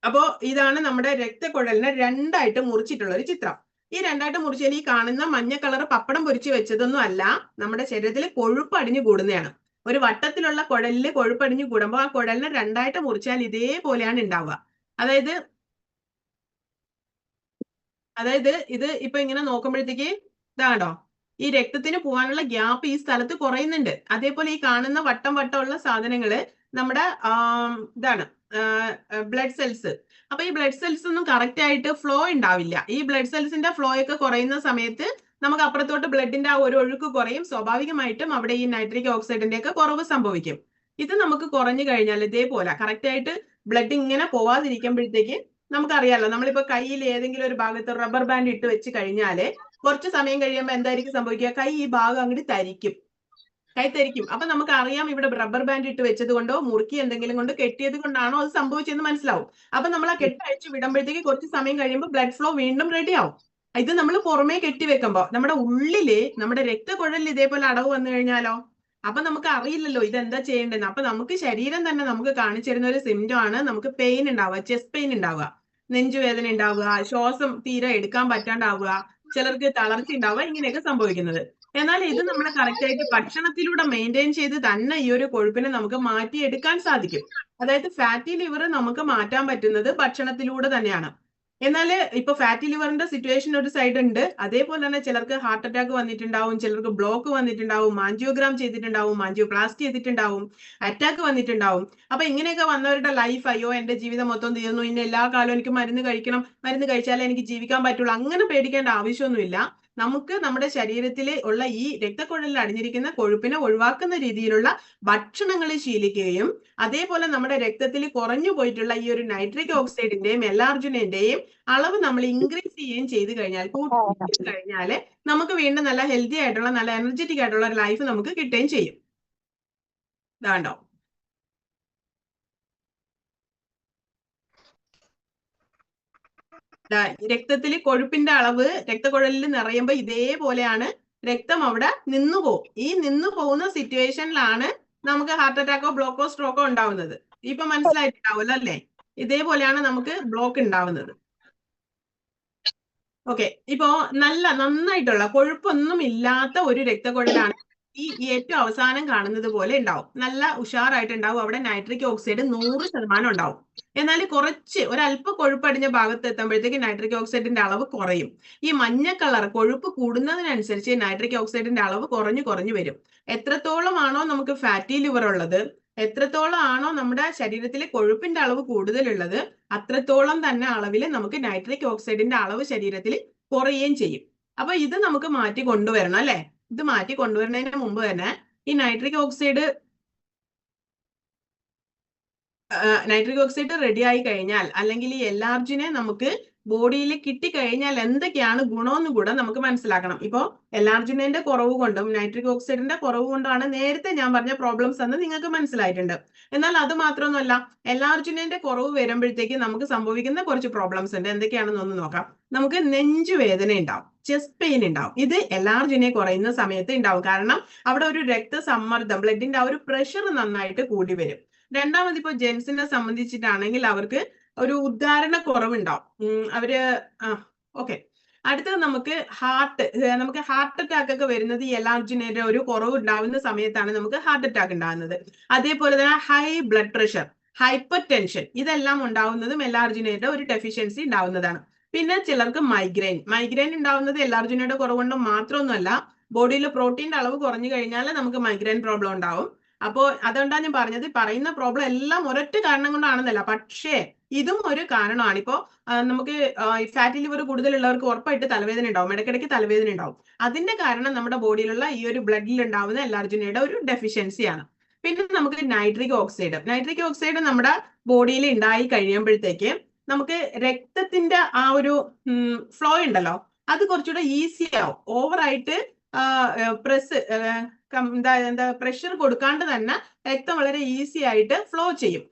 അപ്പോ ഇതാണ് നമ്മുടെ രക്തക്കുഴലിനെ രണ്ടായിട്ട് മുറിച്ചിട്ടുള്ള ഒരു ചിത്രം. ഈ രണ്ടായിട്ട് മുറിച്ചാൽ ഈ കാണുന്ന മഞ്ഞ കളർ പപ്പടം പൊരിച്ച് വെച്ചതൊന്നും അല്ല, നമ്മുടെ ശരീരത്തിൽ കൊഴുപ്പ് അടിഞ്ഞു കൂടുന്നതാണ്. ഒരു വട്ടത്തിലുള്ള കുഴലില് കൊഴുപ്പടിഞ്ഞു കൂടുമ്പോൾ ആ കുഴലിനെ രണ്ടായിട്ട് മുറിച്ചാൽ ഇതേപോലെയാണ് ഉണ്ടാവുക. അതായത് ഇത് ഇപ്പൊ ഇങ്ങനെ നോക്കുമ്പോഴത്തേക്ക് ഇതാണോ, ഈ രക്തത്തിന് പോകാനുള്ള ഗ്യാപ്പ് ഈ സ്ഥലത്ത് കുറയുന്നുണ്ട്. അതേപോലെ ഈ കാണുന്ന വട്ടമുള്ള സാധനങ്ങള് നമ്മുടെ ഇതാണ് ബ്ലഡ് സെൽസ്. അപ്പൊ ഈ ബ്ലഡ് സെൽസ് ഒന്നും കറക്റ്റ് ആയിട്ട് ഫ്ലോ ഉണ്ടാവില്ല. ഈ ബ്ലഡ് സെൽസിന്റെ ഫ്ലോ ഒക്കെ കുറയുന്ന സമയത്ത് നമുക്ക് അപ്പുറത്തോട്ട് ബ്ലഡിന്റെ ആ ഒരു ഒഴുക്ക് കുറയും. സ്വാഭാവികമായിട്ടും അവിടെ ഈ നൈട്രിക് ഓക്സൈഡിന്റെ ഒക്കെ കുറവ് സംഭവിക്കും. ഇത് നമുക്ക് കുറഞ്ഞു കഴിഞ്ഞാൽ ഇതേപോലെ കറക്റ്റ് ആയിട്ട് ബ്ലഡ് ഇങ്ങനെ പോവാതിരിക്കുമ്പോഴത്തേക്ക് നമുക്കറിയാലോ, നമ്മളിപ്പോ കയ്യിൽ ഏതെങ്കിലും ഒരു ഭാഗത്ത് റബ്ബർ ബാൻഡ് ഇട്ട് വെച്ച് കഴിഞ്ഞാല് കുറച്ച് സമയം കഴിയുമ്പോൾ എന്തായിരിക്കും സംഭവിക്കുക? കൈ ഈ ഭാഗം അങ്ങോട്ട് കൈ തരിക്കും. അപ്പൊ നമുക്ക് അറിയാം ഇവിടെ റബ്ബർ ബാൻഡ് ഇട്ട് വെച്ചത് കൊണ്ടോ മുറുക്കി എന്തെങ്കിലും കൊണ്ട് കെട്ടിയത് കൊണ്ടാണോ അത് സംഭവിച്ചെന്ന് മനസ്സിലാവും. അപ്പൊ നമ്മൾ ആ കെട്ട് അഴിച്ച് വിടുമ്പോഴത്തേക്ക് കുറച്ച് സമയം കഴിയുമ്പോൾ ബ്ലഡ് ഫ്ലോ വീണ്ടും റെഡി ആവും. ഇത് നമ്മൾ പുറമേ കെട്ടി വെക്കുമ്പോൾ നമ്മുടെ ഉള്ളില് നമ്മുടെ രക്തക്കുഴലിൽ ഇതേപോലെ അടവ് വന്നു കഴിഞ്ഞാലോ, അപ്പൊ നമുക്ക് അറിയില്ലല്ലോ ഇതെന്താ ചെയ്യേണ്ടതെന്ന്. അപ്പൊ നമുക്ക് ശരീരം തന്നെ നമുക്ക് കാണിച്ചു തരുന്ന ഒരു സിംറ്റം ആണ് നമുക്ക് പെയിൻ ഉണ്ടാവുക, ചെസ്റ്റ് പെയിൻ ഉണ്ടാവുക, നെഞ്ചുവേദന ഉണ്ടാവുക, ശ്വാസം തീരെ എടുക്കാൻ പറ്റാണ്ടാവുക, ചിലർക്ക് തളർച്ച ഉണ്ടാവുക, ഇങ്ങനെയൊക്കെ സംഭവിക്കുന്നത്. എന്നാൽ ഇത് നമ്മൾ കറക്റ്റ് ആയിട്ട് ഭക്ഷണത്തിലൂടെ മെയിൻറ്റെയിൻ ചെയ്ത് തന്നെ ഈ ഒരു കൊഴുപ്പിനെ നമുക്ക് മാറ്റിയെടുക്കാൻ സാധിക്കും. അതായത് ഫാറ്റി ലിവർ നമുക്ക് മാറ്റാൻ പറ്റുന്നത് ഭക്ഷണത്തിലൂടെ തന്നെയാണ്. എന്നാൽ ഇപ്പൊ ഫാറ്റി ലിവറിന്റെ സിറ്റുവേഷൻ ഒരു സൈഡ് ഉണ്ട്, അതേപോലെ തന്നെ ചിലർക്ക് ഹാർട്ട് അറ്റാക്ക് വന്നിട്ടുണ്ടാവും, ചിലർക്ക് ബ്ലോക്ക് വന്നിട്ടുണ്ടാവും, ആൻജിയോഗ്രാം ചെയ്തിട്ടുണ്ടാവും, ആൻജിയോപ്ലാസ്റ്റി ചെയ്തിട്ടുണ്ടാവും, അറ്റാക്ക് വന്നിട്ടുണ്ടാവും. അപ്പൊ ഇങ്ങനെയൊക്കെ വന്നവരുടെ ലൈഫ്, അയ്യോ എന്റെ ജീവിതം മൊത്തം തീർന്നു, ഇനി എല്ലാ കാലവും എനിക്ക് മരുന്ന് കഴിക്കണം, മരുന്ന് കഴിച്ചാലേ എനിക്ക് ജീവിക്കാൻ പറ്റുള്ളൂ, അങ്ങനെ പേടിക്കേണ്ട ആവശ്യമൊന്നുമില്ല. നമുക്ക് നമ്മുടെ ശരീരത്തിൽ ഉള്ള ഈ രക്തക്കുഴലിൽ അടിഞ്ഞിരിക്കുന്ന കൊഴുപ്പിനെ ഒഴിവാക്കുന്ന രീതിയിലുള്ള ഭക്ഷണങ്ങൾ ശീലിക്കുകയും അതേപോലെ നമ്മുടെ രക്തത്തിൽ കുറഞ്ഞു പോയിട്ടുള്ള ഈ ഒരു നൈട്രിക് ഓക്സൈഡിന്റെയും എൽ-അർജിനിന്റെയും അളവ് നമ്മൾ ഇൻക്രീസ് ചെയ്യുകയും ചെയ്തു കഴിഞ്ഞാൽ, കൂട്ടി കഴിഞ്ഞാൽ നമുക്ക് വീണ്ടും നല്ല ഹെൽത്തി ആയിട്ടുള്ള നല്ല എനർജറ്റിക് ആയിട്ടുള്ള ഒരു ലൈഫ് നമുക്ക് കിട്ടുകയും ചെയ്യും. ഇതാണ്ടോ രക്തത്തിൽ കൊഴുപ്പിന്റെ അളവ് രക്തക്കുഴലിൽ നിറയുമ്പോൾ ഇതേപോലെയാണ് രക്തം അവിടെ നിന്നുപോകും. ഈ നിന്നു പോകുന്ന സിറ്റുവേഷനിലാണ് നമുക്ക് ഹാർട്ട് അറ്റാക്കോ ബ്ലോക്കോ സ്ട്രോക്കോ ഉണ്ടാവുന്നത്. ഇപ്പൊ മനസ്സിലായിട്ടുണ്ടാവുമല്ലോ അല്ലേ? ഇതേപോലെയാണ് നമുക്ക് ബ്ലോക്ക് ഉണ്ടാവുന്നത്. ഓക്കെ, ഇപ്പോ നന്നായിട്ടുള്ള കൊഴുപ്പൊന്നും ഇല്ലാത്ത ഒരു രക്തക്കുഴലാണ് ഈ ഏറ്റവും അവസാനം കാണുന്നത് പോലെ ഉണ്ടാവും. നല്ല ഉഷാറായിട്ട് ഉണ്ടാവും. അവിടെ നൈട്രിക് ഓക്സൈഡ് 100% ഉണ്ടാവും. എന്നാൽ കുറച്ച് ഒരല്പ കൊഴുപ്പടിഞ്ഞ ഭാഗത്ത് എത്തുമ്പോഴത്തേക്ക് നൈട്രിക് ഓക്സൈഡിന്റെ അളവ് കുറയും. ഈ മഞ്ഞ കളർ കൊഴുപ്പ് കൂടുന്നതിനനുസരിച്ച് നൈട്രിക് ഓക്സൈഡിന്റെ അളവ് കുറഞ്ഞു വരും. എത്രത്തോളം ആണോ നമുക്ക് ഫാറ്റി ലിവർ ഉള്ളത്, എത്രത്തോളം ആണോ നമ്മുടെ ശരീരത്തിലെ കൊഴുപ്പിന്റെ അളവ് കൂടുതലുള്ളത്, അത്രത്തോളം തന്നെ അളവിൽ നമുക്ക് നൈട്രിക് ഓക്സൈഡിന്റെ അളവ് ശരീരത്തിൽ കുറയുകയും ചെയ്യും. അപ്പൊ ഇത് നമുക്ക് മാറ്റി കൊണ്ടുവരണം അല്ലെ? ഇത് മാറ്റി കൊണ്ടുവരുന്നതിന് മുമ്പ് തന്നെ ഈ നൈട്രിക് ഓക്സൈഡ് റെഡി ആയി കഴിഞ്ഞാൽ, അല്ലെങ്കിൽ ഈ എൽ-അർജിനെ നമുക്ക് ബോഡിയിൽ കിട്ടിക്കഴിഞ്ഞാൽ എന്തൊക്കെയാണ് ഗുണമെന്ന് കൂടെ നമുക്ക് മനസ്സിലാക്കണം. ഇപ്പോ എൽ-അർജിനിന്റെ കുറവ് കൊണ്ടും നൈട്രിക് ഓക്സൈഡിന്റെ കുറവ് കൊണ്ടാണ് നേരത്തെ ഞാൻ പറഞ്ഞ പ്രോബ്ലംസ് എന്ന് നിങ്ങൾക്ക് മനസ്സിലായിട്ടുണ്ട്. എന്നാൽ അത് മാത്രമൊന്നുമല്ല, എൽ-അർജിനിന്റെ കുറവ് വരുമ്പോഴത്തേക്ക് നമുക്ക് സംഭവിക്കുന്ന കുറച്ച് പ്രോബ്ലംസ് ഉണ്ട്. എന്തൊക്കെയാണെന്ന് ഒന്ന് നോക്കാം. നമുക്ക് നെഞ്ചുവേദന ഉണ്ടാവും, ചെസ്റ്റ് പെയിൻ ഉണ്ടാവും. ഇത് എൽ-അർജിനെ കുറയുന്ന സമയത്ത് ഉണ്ടാവും. കാരണം അവിടെ ഒരു രക്തസമ്മർദ്ദം, ബ്ലഡിന്റെ ആ ഒരു പ്രഷർ നന്നായിട്ട് കൂടി വരും. രണ്ടാമത് ഇപ്പൊ ജെൻസിനെ സംബന്ധിച്ചിട്ടാണെങ്കിൽ അവർക്ക് ഒരു ഉദ്ധാരണ കുറവുണ്ടാവും. ഓക്കെ. അടുത്തത് നമുക്ക് ഹാർട്ട് അറ്റാക്ക് ഒക്കെ വരുന്നത് ഈ എൽ-അർജിനിന്റെ ഒരു കുറവ് ഉണ്ടാവുന്ന സമയത്താണ് നമുക്ക് ഹാർട്ട് അറ്റാക്ക് ഉണ്ടാകുന്നത്. അതേപോലെ തന്നെ high blood pressure, hyper tension, ഇതെല്ലാം ഉണ്ടാവുന്നതും എൽ-അർജിനിയുടെ ഒരു ഡെഫിഷ്യൻസി ഉണ്ടാവുന്നതാണ്. പിന്നെ ചിലർക്ക് മൈഗ്രെയിൻ ഉണ്ടാവുന്നത് എൽ-അർജിനിയുടെ കുറവ് കൊണ്ട് മാത്രമൊന്നുമല്ല, ബോഡിയിൽ പ്രോട്ടീന്റെ അളവ് കുറഞ്ഞു കഴിഞ്ഞാൽ നമുക്ക് മൈഗ്രെയിൻ പ്രോബ്ലം ഉണ്ടാവും. അപ്പോ അതുകൊണ്ടാണ് ഞാൻ പറഞ്ഞത്, പറയുന്ന പ്രോബ്ലം എല്ലാം ഒരൊറ്റ കാരണം കൊണ്ടാണെന്നല്ല, പക്ഷേ ഇതും ഒരു കാരണമാണ്. ഇപ്പോ നമുക്ക് ഫാറ്റി ലിവർ കൂടുതലുള്ളവർക്ക് ഉറപ്പായിട്ട് തലവേദന ഉണ്ടാവും, ഇടയ്ക്കിടയ്ക്ക് തലവേദന ഉണ്ടാവും. അതിന്റെ കാരണം നമ്മുടെ ബോഡിയിലുള്ള ഈ ഒരു ബ്ലഡിൽ ഉണ്ടാവുന്ന എൽ-അർജിനിയുടെ ഒരു ഡെഫിഷ്യൻസിയാണ്. പിന്നെ നമുക്ക് നൈട്രിക് ഓക്സൈഡ് നമ്മുടെ ബോഡിയിൽ ഉണ്ടായി കഴിയുമ്പോഴത്തേക്ക് നമുക്ക് രക്തത്തിന്റെ ആ ഒരു ഫ്ലോ ഉണ്ടല്ലോ, അത് കുറച്ചുകൂടെ ഈസി ആവും. ഓവറായിട്ട് പ്രഷർ കൊടുക്കാണ്ട് തന്നെ രക്തം വളരെ ഈസി ആയിട്ട് ഫ്ലോ ചെയ്യും.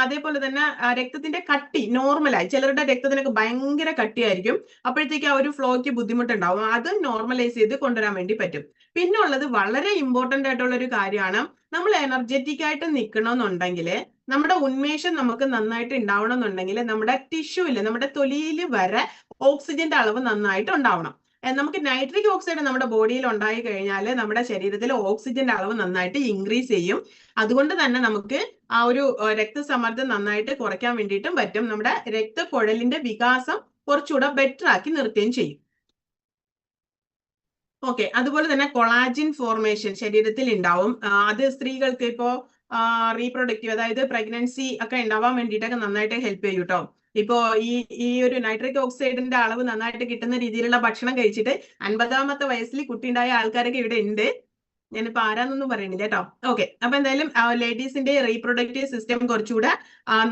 അതേപോലെ തന്നെ രക്തത്തിന്റെ കട്ടി നോർമലായി, ചിലരുടെ രക്തത്തിനൊക്കെ ഭയങ്കര കട്ടിയായിരിക്കും, അപ്പോഴത്തേക്ക് ആ ഒരു ഫ്ലോയ്ക്ക് ബുദ്ധിമുട്ടുണ്ടാവും. അത് നോർമലൈസ് ചെയ്ത് കൊണ്ടുവരാൻ വേണ്ടി പറ്റും. പിന്നെ ഉള്ളത് വളരെ ഇമ്പോർട്ടന്റ് ആയിട്ടുള്ള ഒരു കാര്യമാണ്, നമ്മൾ എനർജറ്റിക് ആയിട്ട് നിൽക്കണമെന്നുണ്ടെങ്കിൽ, നമ്മുടെ ഉന്മേഷം നമുക്ക് നന്നായിട്ട് ഉണ്ടാവണമെന്നുണ്ടെങ്കിൽ നമ്മുടെ ടിഷ്യൂല്, നമ്മുടെ തൊലിയിൽ വരെ ഓക്സിജന്റെ അളവ് നന്നായിട്ട് ഉണ്ടാവണം. നമുക്ക് നൈട്രിക് ഓക്സൈഡ് നമ്മുടെ ബോഡിയിൽ ഉണ്ടായി കഴിഞ്ഞാൽ നമ്മുടെ ശരീരത്തിലെ ഓക്സിജന്റെ അളവ് നന്നായിട്ട് ഇൻക്രീസ് ചെയ്യും. അതുകൊണ്ട് തന്നെ നമുക്ക് ആ ഒരു രക്തസമ്മർദ്ദം നന്നായിട്ട് കുറയ്ക്കാൻ വേണ്ടിയിട്ടും പറ്റും. നമ്മുടെ രക്തക്കുഴലിന്റെ വികാസം കുറച്ചുകൂടെ ബെറ്റർ ആക്കി നിർത്തുകയും ചെയ്യും. ഓക്കെ, അതുപോലെ തന്നെ കൊളാജിൻ ഫോർമേഷൻ ശരീരത്തിൽ ഉണ്ടാവും. അത് സ്ത്രീകൾക്ക് ഇപ്പോ റീപ്രൊഡക്റ്റീവ്, അതായത് പ്രഗ്നൻസി ഒക്കെ ഉണ്ടാവാൻ വേണ്ടിയിട്ടൊക്കെ നന്നായിട്ട് ഹെൽപ്പ് ചെയ്യും കേട്ടോ. ഇപ്പോ ഈ ഒരു നൈട്രിക് ഓക്സൈഡിന്റെ അളവ് നന്നായിട്ട് കിട്ടുന്ന രീതിയിലുള്ള ഭക്ഷണം കഴിച്ചിട്ട് 50ാമത്തെ വയസ്സിൽ കുട്ടി ഉണ്ടായ ആൾക്കാരൊക്കെ ഇവിടെ ഉണ്ട്. ഞാനിപ്പോ ആരാന്നൊന്നും പറയുന്നില്ല കേട്ടോ. ഓക്കെ, അപ്പൊ എന്തായാലും ലേഡീസിന്റെ റീപ്രൊഡക്റ്റീവ് സിസ്റ്റം കുറച്ചുകൂടെ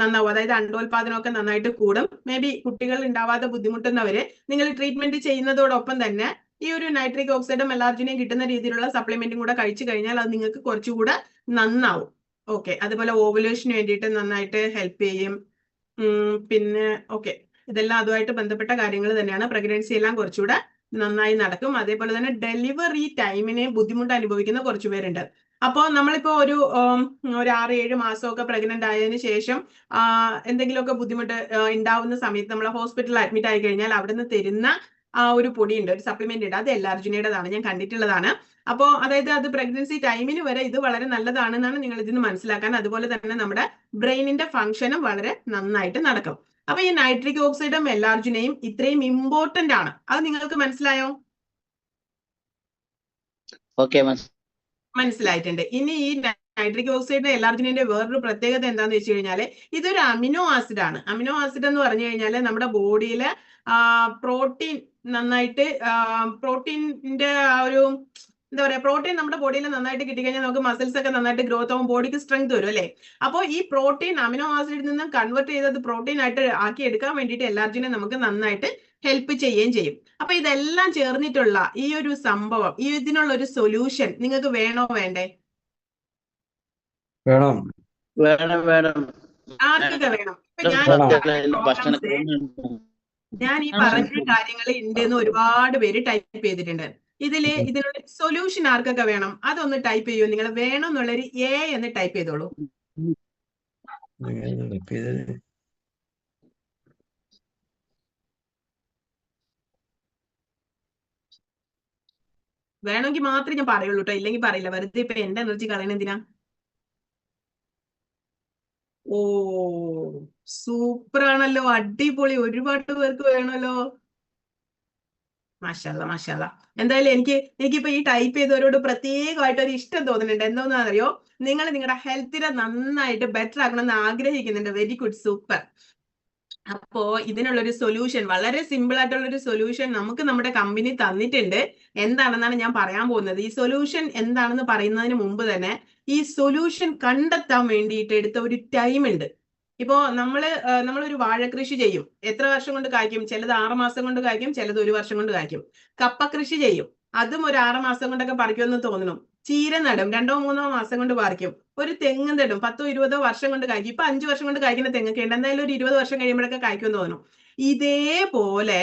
നന്നാവും. അതായത് അണ്ടോൽപാദനമൊക്കെ നന്നായിട്ട് കൂടും. മേ ബി കുട്ടികൾ ഉണ്ടാവാതെ ബുദ്ധിമുട്ടുന്നവര് നിങ്ങൾ ട്രീറ്റ്മെന്റ് ചെയ്യുന്നതോടൊപ്പം തന്നെ ഈ ഒരു നൈട്രിക് ഓക്സൈഡും എൽ-അർജിനിയും കിട്ടുന്ന രീതിയിലുള്ള സപ്ലിമെന്റും കൂടെ കഴിച്ചു കഴിഞ്ഞാൽ അത് നിങ്ങൾക്ക് കുറച്ചുകൂടെ നന്നാവും. ഓക്കെ, അതുപോലെ ഓവുലേഷന് വേണ്ടിയിട്ട് നന്നായിട്ട് ഹെൽപ്പ് ചെയ്യും. പിന്നെ ഓക്കെ, ഇതെല്ലാം അതുമായിട്ട് ബന്ധപ്പെട്ട കാര്യങ്ങൾ തന്നെയാണ്. പ്രഗ്നൻസി എല്ലാം കുറച്ചുകൂടെ നന്നായി നടക്കും. അതേപോലെ തന്നെ ഡെലിവറി ടൈമിനെ ബുദ്ധിമുട്ട് അനുഭവിക്കുന്ന കുറച്ചു പേരുണ്ട്. അപ്പോൾ നമ്മളിപ്പോ ഒരു 6-7 മാസമൊക്കെ പ്രഗ്നന്റ് ആയതിനു ശേഷം എന്തെങ്കിലുമൊക്കെ ബുദ്ധിമുട്ട് ഉണ്ടാവുന്ന സമയത്ത് നമ്മൾ ഹോസ്പിറ്റലിൽ അഡ്മിറ്റ് ആയി കഴിഞ്ഞാൽ അവിടുന്ന് തരുന്ന ഒരു പൊടിയുണ്ട്, ഒരു സപ്ലിമെന്റ് ഉണ്ട്, അത് എല്ലാർജുനയുടേതാണ്, ഞാൻ കണ്ടിട്ടുള്ളതാണ്. അപ്പോൾ അതായത് അത് പ്രഗ്നൻസി ടൈമിന് വരെ ഇത് വളരെ നല്ലതാണെന്നാണ് നിങ്ങൾ ഇതിന് മനസ്സിലാക്കാൻ. അതുപോലെ തന്നെ നമ്മുടെ ബ്രെയിനിന്റെ ഫംഗ്ഷനും വളരെ നന്നായിട്ട് നടക്കും. അപ്പൊ ഈ നൈട്രിക് ഓക്സൈഡും എല്ലാർജുനയും ഇത്രയും ഇമ്പോർട്ടന്റ് ആണ്. അത് നിങ്ങൾക്ക് മനസ്സിലായോ? ഓക്കെ മനസ്സിലായിട്ടുണ്ട്. ഇനി ഈ നൈട്രിക് ഓക്സൈഡിന്റെ എല്ലാർജിനിന്റെ വേറൊരു പ്രത്യേകത എന്താന്ന് വെച്ച് കഴിഞ്ഞാല് ഇതൊരു അമിനോ ആസിഡ് ആണ്. അമിനോ ആസിഡ് എന്ന് പറഞ്ഞു കഴിഞ്ഞാല് നമ്മുടെ ബോഡിയിലെ പ്രോട്ടീൻ നന്നായിട്ട് പ്രോട്ടീനിന്റെ ഒരു എന്താ പറയാ, പ്രോട്ടീൻ നമ്മുടെ ബോഡിയിൽ നന്നായിട്ട് കിട്ടിക്കഴിഞ്ഞാൽ നമുക്ക് മസിൽസ് ഒക്കെ നന്നായിട്ട് ഗ്രോത്ത് ആവും, ബോഡിക്ക് സ്ട്രെങ്ത് വരും അല്ലേ. അപ്പോൾ ഈ പ്രോട്ടീൻ അമിനോ ആസിഡിൽ നിന്ന് കൺവേർട്ട് ചെയ്തത് പ്രോട്ടീൻ ആയിട്ട് ആക്കി എടുക്കാൻ വേണ്ടിയിട്ട് എല്ലാർജിനെ നമുക്ക് നന്നായിട്ട് ഹെൽപ്പ് ചെയ്യുകയും ചെയ്യും. അപ്പൊ ഇതെല്ലാം ചേർന്നിട്ടുള്ള ഈ ഒരു സംഭവം, ഇതിനുള്ള ഒരു സൊല്യൂഷൻ നിങ്ങൾക്ക് വേണോ വേണ്ടേ? വേണം. ആർക്കൊക്കെ വേണം? ഞാൻ ഈ പറഞ്ഞ കാര്യങ്ങൾ ഉണ്ട് എന്ന് ഒരുപാട് പേര് ടൈപ്പ് ചെയ്തിട്ടുണ്ട്. ഇതിനുള്ള സൊല്യൂഷൻ ആർക്കൊക്കെ വേണം അതൊന്ന് ടൈപ്പ് ചെയ്യൂ. നിങ്ങൾ വേണം എന്നുള്ളൊരു എ എന്ന് ടൈപ്പ് ചെയ്തോളൂ. വേണമെങ്കിൽ മാത്രമേ ഞാൻ പറയുള്ളൂ കേട്ടോ, ഇല്ലെങ്കിൽ പറയില്ല. വെറുതെ ഇപ്പൊ എന്റെ എനർജി കളയണ എന്തിനാ? ഓ സൂപ്പർ ആണല്ലോ, അടിപൊളി, ഒരുപാട് പേർക്ക് വേണമല്ലോ. മാഷാല്ലാ മാഷാല്ലാ. എന്തായാലും എനിക്കിപ്പോ ഈ ടൈപ്പ് ചെയ്തവരോട് പ്രത്യേകമായിട്ട് ഒരു ഇഷ്ടം തോന്നുന്നുണ്ട്. എന്തോന്നറിയോ, നിങ്ങൾ നിങ്ങളുടെ ഹെൽത്തിനെ നന്നായിട്ട് ബെറ്റർ ആക്കണമെന്ന് ആഗ്രഹിക്കുന്നുണ്ട്. Very good, super. അപ്പോ ഇതിനുള്ളൊരു സൊല്യൂഷൻ, വളരെ സിമ്പിൾ ആയിട്ടുള്ള ഒരു സൊല്യൂഷൻ നമുക്ക് നമ്മുടെ കമ്പനി തന്നിട്ടുണ്ട്. എന്താണെന്നാണ് ഞാൻ പറയാൻ പോകുന്നത്. ഈ സൊല്യൂഷൻ എന്താണെന്ന് പറയുന്നതിന് മുമ്പ് തന്നെ ഈ സൊല്യൂഷൻ കണ്ടെത്താൻ വേണ്ടിയിട്ട് എടുത്ത ഒരു ടൈം ഉണ്ട്. ഇപ്പോ നമ്മളൊരു വാഴ കൃഷി ചെയ്യും. എത്ര വർഷം കൊണ്ട് കായ്ക്കും? ചിലത് 6 മാസം കൊണ്ട് കായ്ക്കും, ചിലത് 1 വർഷം കൊണ്ട് കായ്ക്കും. കപ്പ കൃഷി ചെയ്യും, അതും ഒരു 6 മാസം കൊണ്ടൊക്കെ പറിക്കുമെന്ന് തോന്നുന്നു. ചീര നടും, 2-3 മാസം കൊണ്ട് പറിക്കും. ഒരു തെങ്ങ് നടും, 10-20 വർഷം കൊണ്ട് കായ്ക്കും. ഇപ്പൊ 5 വർഷം കൊണ്ട് കായ്ക്കുന്ന തെങ്ങൊക്കെ ഉണ്ട്, എന്തായാലും ഒരു 20 വർഷം കഴിയുമ്പോഴൊക്കെ കായ്ക്കുമെന്ന് തോന്നുന്നു. ഇതേപോലെ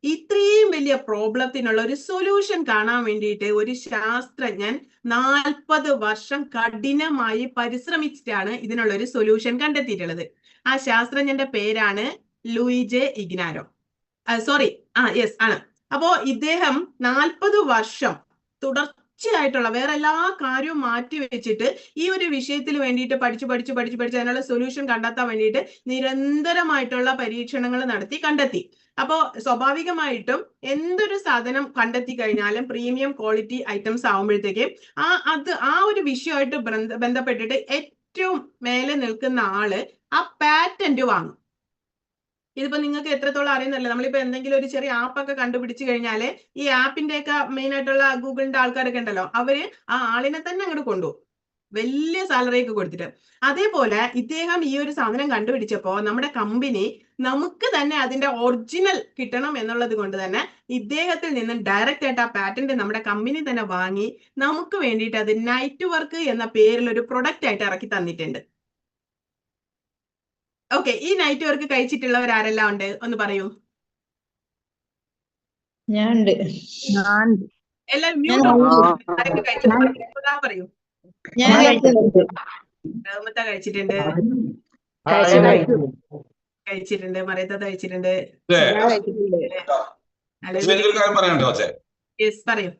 ഇത്രയും വലിയ പ്രോബ്ലത്തിനുള്ള ഒരു സൊല്യൂഷൻ കാണാൻ വേണ്ടിയിട്ട് ഒരു ശാസ്ത്രജ്ഞൻ 40 വർഷം കഠിനമായി പരിശ്രമിച്ചിട്ടാണ് ഇതിനുള്ള ഒരു സൊല്യൂഷൻ കണ്ടെത്തിയിട്ടുള്ളത്. ആ ശാസ്ത്രജ്ഞന്റെ പേരാണ് ലൂയിജെ ഇഗ്നാരോ. യെസ് ആണ്. അപ്പോ ഇദ്ദേഹം 40 വർഷം തുടർച്ചയായിട്ടുള്ള വേറെ എല്ലാ കാര്യവും മാറ്റി വെച്ചിട്ട് ഈ ഒരു വിഷയത്തിൽ വേണ്ടിയിട്ട് പഠിച്ച് അതിനുള്ള സൊല്യൂഷൻ കണ്ടെത്താൻ വേണ്ടിയിട്ട് നിരന്തരമായിട്ടുള്ള പരീക്ഷണങ്ങൾ കണ്ടെത്തി. അപ്പോ സ്വാഭാവികമായിട്ടും എന്തൊരു സാധനം കണ്ടെത്തി കഴിഞ്ഞാലും പ്രീമിയം ക്വാളിറ്റി ഐറ്റംസ് ആവുമ്പോഴത്തേക്ക് ആ ഒരു വിഷയമായിട്ട് ബന്ധപ്പെട്ടിട്ട് ഏറ്റവും മേലെ നിൽക്കുന്ന ആള് ആ പാറ്റന്റ് വാങ്ങും. ഇതിപ്പോ നിങ്ങൾക്ക് എത്രത്തോളം അറിയുന്നില്ല. നമ്മളിപ്പോ എന്തെങ്കിലും ഒരു ചെറിയ ആപ്പൊക്കെ കണ്ടുപിടിച്ചു കഴിഞ്ഞാല് ഈ ആപ്പിന്റെ ഒക്കെ മെയിൻ ആയിട്ടുള്ള ഗൂഗിളിന്റെ ആൾക്കാരൊക്കെ ഉണ്ടല്ലോ, അവര് ആ ആളിനെ തന്നെ അങ്ങോട്ട് കൊണ്ടുപോകും, വലിയ സാലറി ഒക്കെ കൊടുത്തിട്ട്. അതേപോലെ ഇദ്ദേഹം ഈ ഒരു സാധനം കണ്ടുപിടിച്ചപ്പോ നമ്മുടെ കമ്പനി നമുക്ക് തന്നെ അതിന്റെ ഒറിജിനൽ കിട്ടണം എന്നുള്ളത് കൊണ്ട് തന്നെ ഇദ്ദേഹത്തിൽ നിന്ന് ഡയറക്റ്റ് ആയിട്ട് ആ പാറ്റന്റ് നമ്മുടെ കമ്പനി തന്നെ വാങ്ങി നമുക്ക് വേണ്ടിയിട്ട് അത് നൈറ്റ് വർക്ക് എന്ന പേരിൽ ഒരു പ്രൊഡക്റ്റ് ആയിട്ട് ഇറക്കി തന്നിട്ടുണ്ട്. ഓക്കെ, ഈ നൈറ്റ് വർക്ക് കഴിച്ചിട്ടുള്ളവർ ആരെല്ലാം ഉണ്ട് ഒന്ന് പറയൂ. എല്ലാരും മ്യൂട്ട് പറയൂ. കഴിച്ചിട്ടുണ്ട്, മറിയത്ത കഴിച്ചിട്ടുണ്ട്. പറയൂ.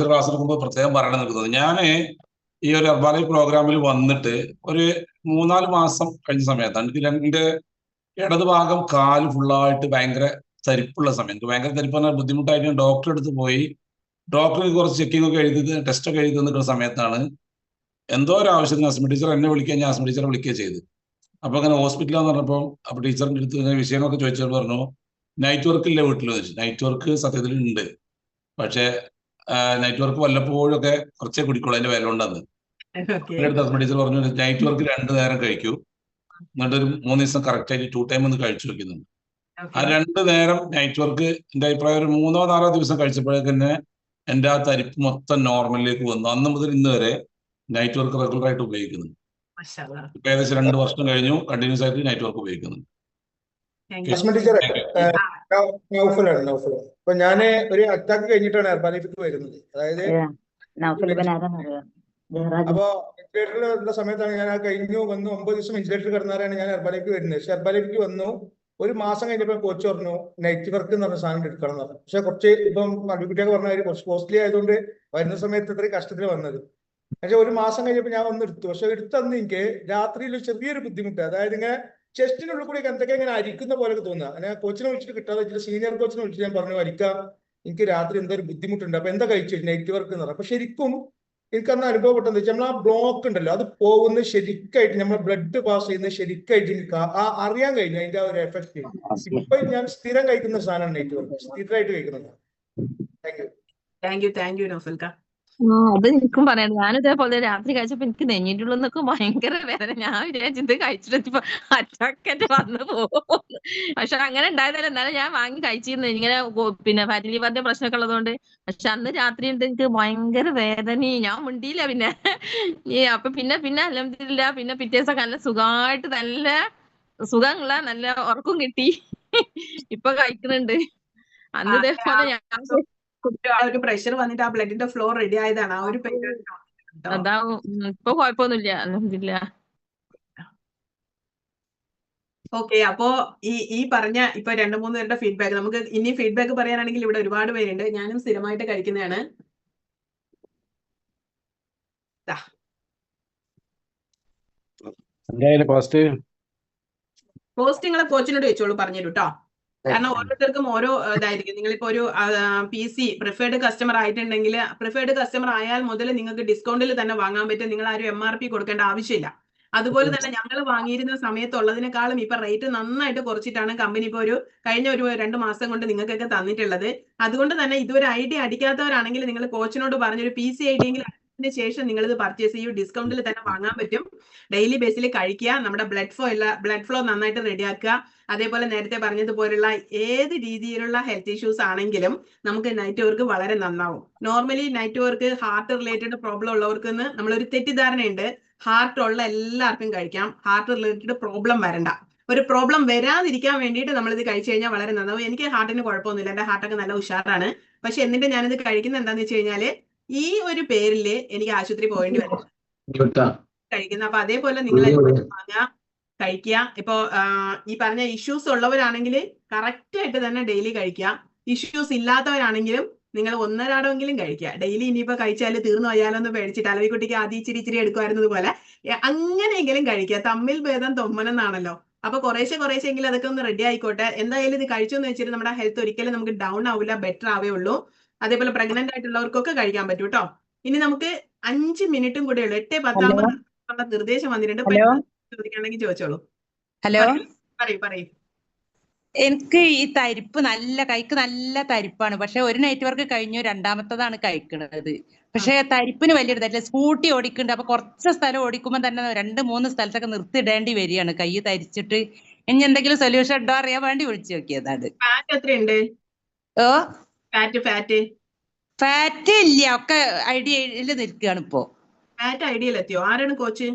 ക്ലാസ് എടുക്കുമ്പോൾ പ്രത്യേകം പറയണം നിൽക്കുന്നത്, ഞാന് ഈ ഒരു ഹെർബാലൈഫ് പ്രോഗ്രാമിൽ വന്നിട്ട് ഒരു 3-4 മാസം കഴിഞ്ഞ സമയത്താണ് എന്റെ ഇടത് ഭാഗം കാല് ഫുള്ളായിട്ട് ഭയങ്കര തരിപ്പുള്ള സമയം. എനിക്ക് ഭയങ്കര തരിപ്പ് പറഞ്ഞാൽ ബുദ്ധിമുട്ടായിട്ട് ഞാൻ ഡോക്ടറെ അടുത്ത് പോയി. ഡോക്ടർക്ക് കുറച്ച് ചെക്കിംഗ് ഒക്കെ എഴുതി ടെസ്റ്റ് ഒക്കെ എഴുതി നിൽക്കുന്ന സമയത്താണ് എന്തോ ഒരു ആവശ്യത്തിന് അസ്മി ടീച്ചർ എന്നെ വിളിക്കുക, ഞാൻ അസ്മി ടീച്ചറെ വിളിക്കുക ചെയ്ത്. അപ്പൊ അങ്ങനെ ഹോസ്പിറ്റലാന്ന് പറഞ്ഞപ്പോൾ അപ്പൊ ടീച്ചറിന്റെ അടുത്ത് ഇങ്ങനെ വിഷയമൊക്കെ ചോദിച്ചപ്പോൾ പറഞ്ഞു നൈറ്റ് വർക്ക് ഇല്ല വീട്ടിൽ വെച്ച്. നൈറ്റ് വർക്ക് സത്യത്തിൽ ഉണ്ട്, പക്ഷെ നൈറ്റ് വർക്ക് വല്ലപ്പോഴും ഒക്കെ കുറച്ചേ കുടിക്കുള്ളൂ, അതിന്റെ വില ഉണ്ടെന്ന്. അടുത്ത് അസ്മി ടീച്ചർ പറഞ്ഞു നൈറ്റ് വർക്ക് 2 നേരം കഴിക്കൂ, എന്നിട്ട് ഒരു 3 ദിവസം കറക്റ്റ് ആയിട്ട് 2 ടൈം ഒന്ന് കഴിച്ചു വെക്കുന്നുണ്ട്. ആ 2 നേരം നൈറ്റ് വർക്ക് എന്റെ അഭിപ്രായം ഒരു 3-4 ദിവസം കഴിച്ചപ്പോഴേക്ക് തന്നെ എന്റെ ആ തരിപ്പ് മൊത്തം നോർമലിലേക്ക് വന്നു. അന്ന് മുതൽ ഇന്ന് വരെ നൈറ്റ് വർക്ക് റെഗുലർ ആയിട്ട് ഉപയോഗിക്കുന്നുണ്ട്. ഇപ്പൊ ഏകദേശം 2 വർഷം കഴിഞ്ഞു കണ്ടിന്യൂസ് ആയിട്ട് നൈറ്റ് വർക്ക് ഉപയോഗിക്കുന്നുണ്ട്. നൗഫലാണ്. അപ്പൊ ഞാന് ഒരു അറ്റാക്ക് കഴിഞ്ഞിട്ടാണ് ഹെർബാലൈഫിക്ക് വരുന്നത്. അതായത് നൗഫലിബൻ ആരാന്നറിയാം. ജയറാജ് അപ്പൊ വെന്റിലേറ്ററിൽ വരുന്ന സമയത്താണ് ഞാൻ ആ കഴിഞ്ഞു വന്നു 9 ദിവസം വെന്റിലേറ്ററിൽ കിടന്നാലാണ് ഞാൻ ഹെർബാലേക്ക് വരുന്നത്. പക്ഷെ ഹെർബാലേക്ക് വന്നു 1 മാസം കഴിഞ്ഞപ്പോൾ കോച്ച് പറഞ്ഞു നൈറ്റ് വർക്ക് എന്ന് പറഞ്ഞ സാധനം എടുക്കണം എന്ന് പറഞ്ഞു. പക്ഷെ കുറച്ച് ഇപ്പം അടിക്കുട്ടിയൊക്കെ പറഞ്ഞ കാര്യം കുറച്ച് കോസ്റ്റ്ലി ആയതുകൊണ്ട് വരുന്ന സമയത്ത് ഇത്രയും കഷ്ടത്തിൽ വന്നത്. പക്ഷെ 1 മാസം കഴിഞ്ഞപ്പോൾ ഞാൻ വന്ന് എടുത്തു. പക്ഷെ എടുത്തന്ന് എനിക്ക് രാത്രിയിൽ ചെറിയൊരു ബുദ്ധിമുട്ട്, അതായത് ഇങ്ങനെ ചെസ്റ്റിനുള്ളിൽ കൂടി എന്തൊക്കെ ഇങ്ങനെ അരിക്കുന്ന പോലെ തോന്നുക. അങ്ങനെ കോച്ചിനെ വിളിച്ചിട്ട് കിട്ടാതെ വെച്ചിട്ട് സീനിയർ കോച്ചിനെ വിളിച്ചിട്ട് ഞാൻ പറഞ്ഞു അരിക്കാം, എനിക്ക് രാത്രി എന്തോ ഒരു ബുദ്ധിമുട്ടുണ്ട്, അപ്പൊ എന്താ കഴിച്ചു നൈറ്റ് വർക്ക് എന്ന് പറഞ്ഞു. അപ്പൊ ശരിക്കും എനിക്കന്ന് അനുഭവപ്പെട്ടെന്ന് വെച്ചാൽ നമ്മൾ ആ ബ്ലോക്ക് ഉണ്ടല്ലോ അത് പോകുന്ന ശരിക്കായിട്ട് നമ്മൾ ബ്ലഡ് പാസ് ചെയ്യുന്ന ശരിക്കായിട്ട് എനിക്ക് അറിയാൻ കഴിഞ്ഞു അതിന്റെ ആ ഒരു എഫക്ട്. ഇപ്പൊ ഞാൻ സ്ഥിരം കഴിക്കുന്ന സാധനമാണ് നൈറ്റ് വർക്ക്, സ്ഥിരമായിട്ട് കഴിക്കുന്നത്. താങ്ക് യു നൗഫൽക്ക. അത് എനിക്കും പറയാം. ഞാനിതേപോലെ രാത്രി കഴിച്ചപ്പോ എനിക്ക് നെഞ്ഞിട്ടുള്ളതൊക്കെ ഭയങ്കര വേദന. ഞാൻ വിചാരിച്ചത് കഴിച്ചിട്ട് അറ്റാക്കായിട്ട് വന്നു പോകും. പക്ഷെ അങ്ങനെ ഉണ്ടായതല്ല. എന്നാലും ഞാൻ വാങ്ങി കഴിച്ചിരുന്നു ഇങ്ങനെ പിന്നെ ഫാറ്റി ലിവറിന്റെ പ്രശ്നമൊക്കെ ഉള്ളതുകൊണ്ട്. പക്ഷെ അന്ന് രാത്രി ഉണ്ട് എനിക്ക് ഭയങ്കര വേദനയും. ഞാൻ മിണ്ടിയില്ല പിന്നെ. അപ്പൊ പിന്നെ അൽഹംദുലില്ലാ പിന്നെ പിറ്റേ ദിവസം നല്ല സുഖമായിട്ട് നല്ല സുഖമുള്ള നല്ല ഉറക്കം കിട്ടി. ഇപ്പൊ കഴിക്കുന്നുണ്ട്. അന്ന് ഇതേപോലെ ഞാൻ ഒരു പ്രഷർ വന്നിട്ട് ആ ബ്ലഡിന്റെ ഫ്ലോ റെഡി ആയതാണ്. ആ ഒരു പെയിൻ അതാവും. ഇപ്പൊ കുഴപ്പമൊന്നുമില്ല അൽഹംദുലില്ലാ. ഓക്കെ. അപ്പോ ഈ പറഞ്ഞ ഇപ്പൊ 2-3 പേരുടെ ഫീഡ്ബാക്ക് നമുക്ക് ഇനി ഫീഡ്ബാക്ക് പറയാനാണെങ്കിൽ ഇവിടെ ഒരുപാട് പേരുണ്ട്. ഞാനും സ്ഥിരമായിട്ട് കഴിക്കുന്നതാണ്. പോസ്റ്റിങ്ങളെ കോച്ചിനോട് വെച്ചോളൂ, പറഞ്ഞു കേട്ടോ. കാരണം ഓരോരുത്തർക്കും ഓരോ ഇതായിരിക്കും. നിങ്ങളിപ്പോ ഒരു PC പ്രിഫേർഡ് കസ്റ്റമർ ആയിട്ടുണ്ടെങ്കിൽ പ്രിഫേർഡ് കസ്റ്റമർ ആയാൽ മുതൽ നിങ്ങൾക്ക് ഡിസ്കൗണ്ടിൽ തന്നെ വാങ്ങാൻ പറ്റും. നിങ്ങൾ ആരും MRP കൊടുക്കേണ്ട ആവശ്യമില്ല. അതുപോലെ തന്നെ ഞങ്ങൾ വാങ്ങിയിരുന്ന സമയത്തുള്ളതിനേക്കാളും ഇപ്പൊ റേറ്റ് നന്നായിട്ട് കുറച്ചിട്ടാണ് കമ്പനി ഇപ്പൊ കഴിഞ്ഞ 2 മാസം കൊണ്ട് നിങ്ങൾക്കൊക്കെ തന്നിട്ടുള്ളത്. അതുകൊണ്ട് തന്നെ ഇതൊരു ഐഡിയ അടിക്കാത്തവരാണെങ്കിൽ നിങ്ങൾ കോച്ചിനോട് പറഞ്ഞൊരു PC ഐഡിയെങ്കിൽ ശേഷം നിങ്ങൾ ഇത് പർച്ചേസ് ചെയ്യൂ. ഡിസ്കൗണ്ടിൽ തന്നെ വാങ്ങാൻ പറ്റും. ഡെയിലി ബേസിൽ കഴിക്കുക. നമ്മുടെ ബ്ലഡ് ഫ്ലോ നന്നായിട്ട് റെഡിയാക്കുക. അതേപോലെ നേരത്തെ പറഞ്ഞതുപോലുള്ള ഏത് രീതിയിലുള്ള ഹെൽത്ത് ഇഷ്യൂസ് ആണെങ്കിലും നമുക്ക് നൈറ്റ് വർക്ക് വളരെ നന്നാവും. Normally night work heart related problem ഉള്ളവർക്ക് നമ്മളൊരു തെറ്റിദ്ധാരണയുണ്ട്. ഹാർട്ട് ഉള്ള എല്ലാവർക്കും കഴിക്കാം, ഹാർട്ട് റിലേറ്റഡ് പ്രോബ്ലം വരണ്ട. ഒരു പ്രോബ്ലം വരാതിരിക്കാൻ വേണ്ടിയിട്ട് നമ്മളിത് കഴിച്ചു കഴിഞ്ഞാൽ വളരെ നന്നാവും. എനിക്ക് ഹാർട്ടിന് കുഴപ്പമൊന്നുമില്ല, എന്റെ ഹാർട്ടൊക്കെ നല്ല ഉഷാറാണ്. പക്ഷെ എന്നിട്ട് ഞാനിത് കഴിക്കുന്നത് എന്താന്ന് വെച്ച് കഴിഞ്ഞാല് ഈ ഒരു പേരില് എനിക്ക് ആശുപത്രി പോകേണ്ടി വരും കഴിക്കുന്നത്. അപ്പൊ അതേപോലെ നിങ്ങൾ വാങ്ങുക, കഴിക്കുക. ഇപ്പോ ഈ പറഞ്ഞ ഇഷ്യൂസ് ഉള്ളവരാണെങ്കിൽ കറക്റ്റ് ആയിട്ട് തന്നെ ഡെയിലി കഴിക്കുക. ഇഷ്യൂസ് ഇല്ലാത്തവരാണെങ്കിലും നിങ്ങൾ ഒന്നരാടമെങ്കിലും കഴിക്കുക. ഡെയിലി ഇനിയിപ്പോ കഴിച്ചാൽ തീർന്നു പോയാലൊന്ന് പേടിച്ചിട്ട് അലവിക്കുട്ടിക്ക് ആദ്യം ഇച്ചിരി എടുക്കുമായിരുന്നത് പോലെ അങ്ങനെയെങ്കിലും കഴിക്കുക. തമ്മിൽ ഭേദം തൊമ്മനെന്നാണല്ലോ. അപ്പൊ കുറേശ്ശെ എങ്കിലും അതൊക്കെ ഒന്ന് റെഡി ആയിക്കോട്ടെ. എന്തായാലും ഇത് കഴിച്ചെന്ന് വെച്ചിട്ട് നമ്മുടെ ഹെൽത്ത് ഒരിക്കലും നമുക്ക് ഡൗൺ ആവില്ല, ബെറ്റർ ആവേ ഉള്ളൂ. അതേപോലെ പ്രഗ്നന്റ് ആയിട്ടുള്ളവർക്കൊക്കെ കഴിക്കാൻ പറ്റും കേട്ടോ. ഇനി നമുക്ക് 5 മിനിറ്റും കൂടെ ഉള്ളൂ. 8:10 നിർദ്ദേശം വന്നിട്ടുണ്ട്. ചോദിക്കുകയാണെങ്കിൽ ചോദിച്ചോളൂ. ഹലോ, പറയൂ. എനിക്ക് ഈ തരിപ്പ് കൈക്ക് നല്ല തരിപ്പാണ്. പക്ഷെ ഒരു നൈറ്റ് വർക്ക് കഴിഞ്ഞു, രണ്ടാമത്തതാണ് കഴിക്കുന്നത്. പക്ഷെ തരിപ്പിന് വലിയ ഇതല്ല. സ്കൂട്ടി ഓടിക്കുന്നുണ്ട്. അപ്പൊ കുറച്ച് സ്ഥലം ഓടിക്കുമ്പോൾ തന്നെ 2-3 സ്ഥലത്തൊക്കെ നിർത്തിയിടേണ്ടി വരികയാണ് കൈ തരിച്ചിട്ട്. ഇനി എന്തെങ്കിലും സൊല്യൂഷൻ ഉണ്ടോ അറിയാൻ വേണ്ടി വിളിച്ചു നോക്കിയതാണ്. ഫാറ്റ് എത്രയുണ്ട്? ഓ ഫാറ്റ് ഇല്ല, ഒക്കെ ഐഡിയയിൽ നിൽക്കുകയാണ് ഇപ്പോ. ഫാറ്റ് ഐഡിയയിൽ എത്തിയോ? ആരാണ് കോച്ച്?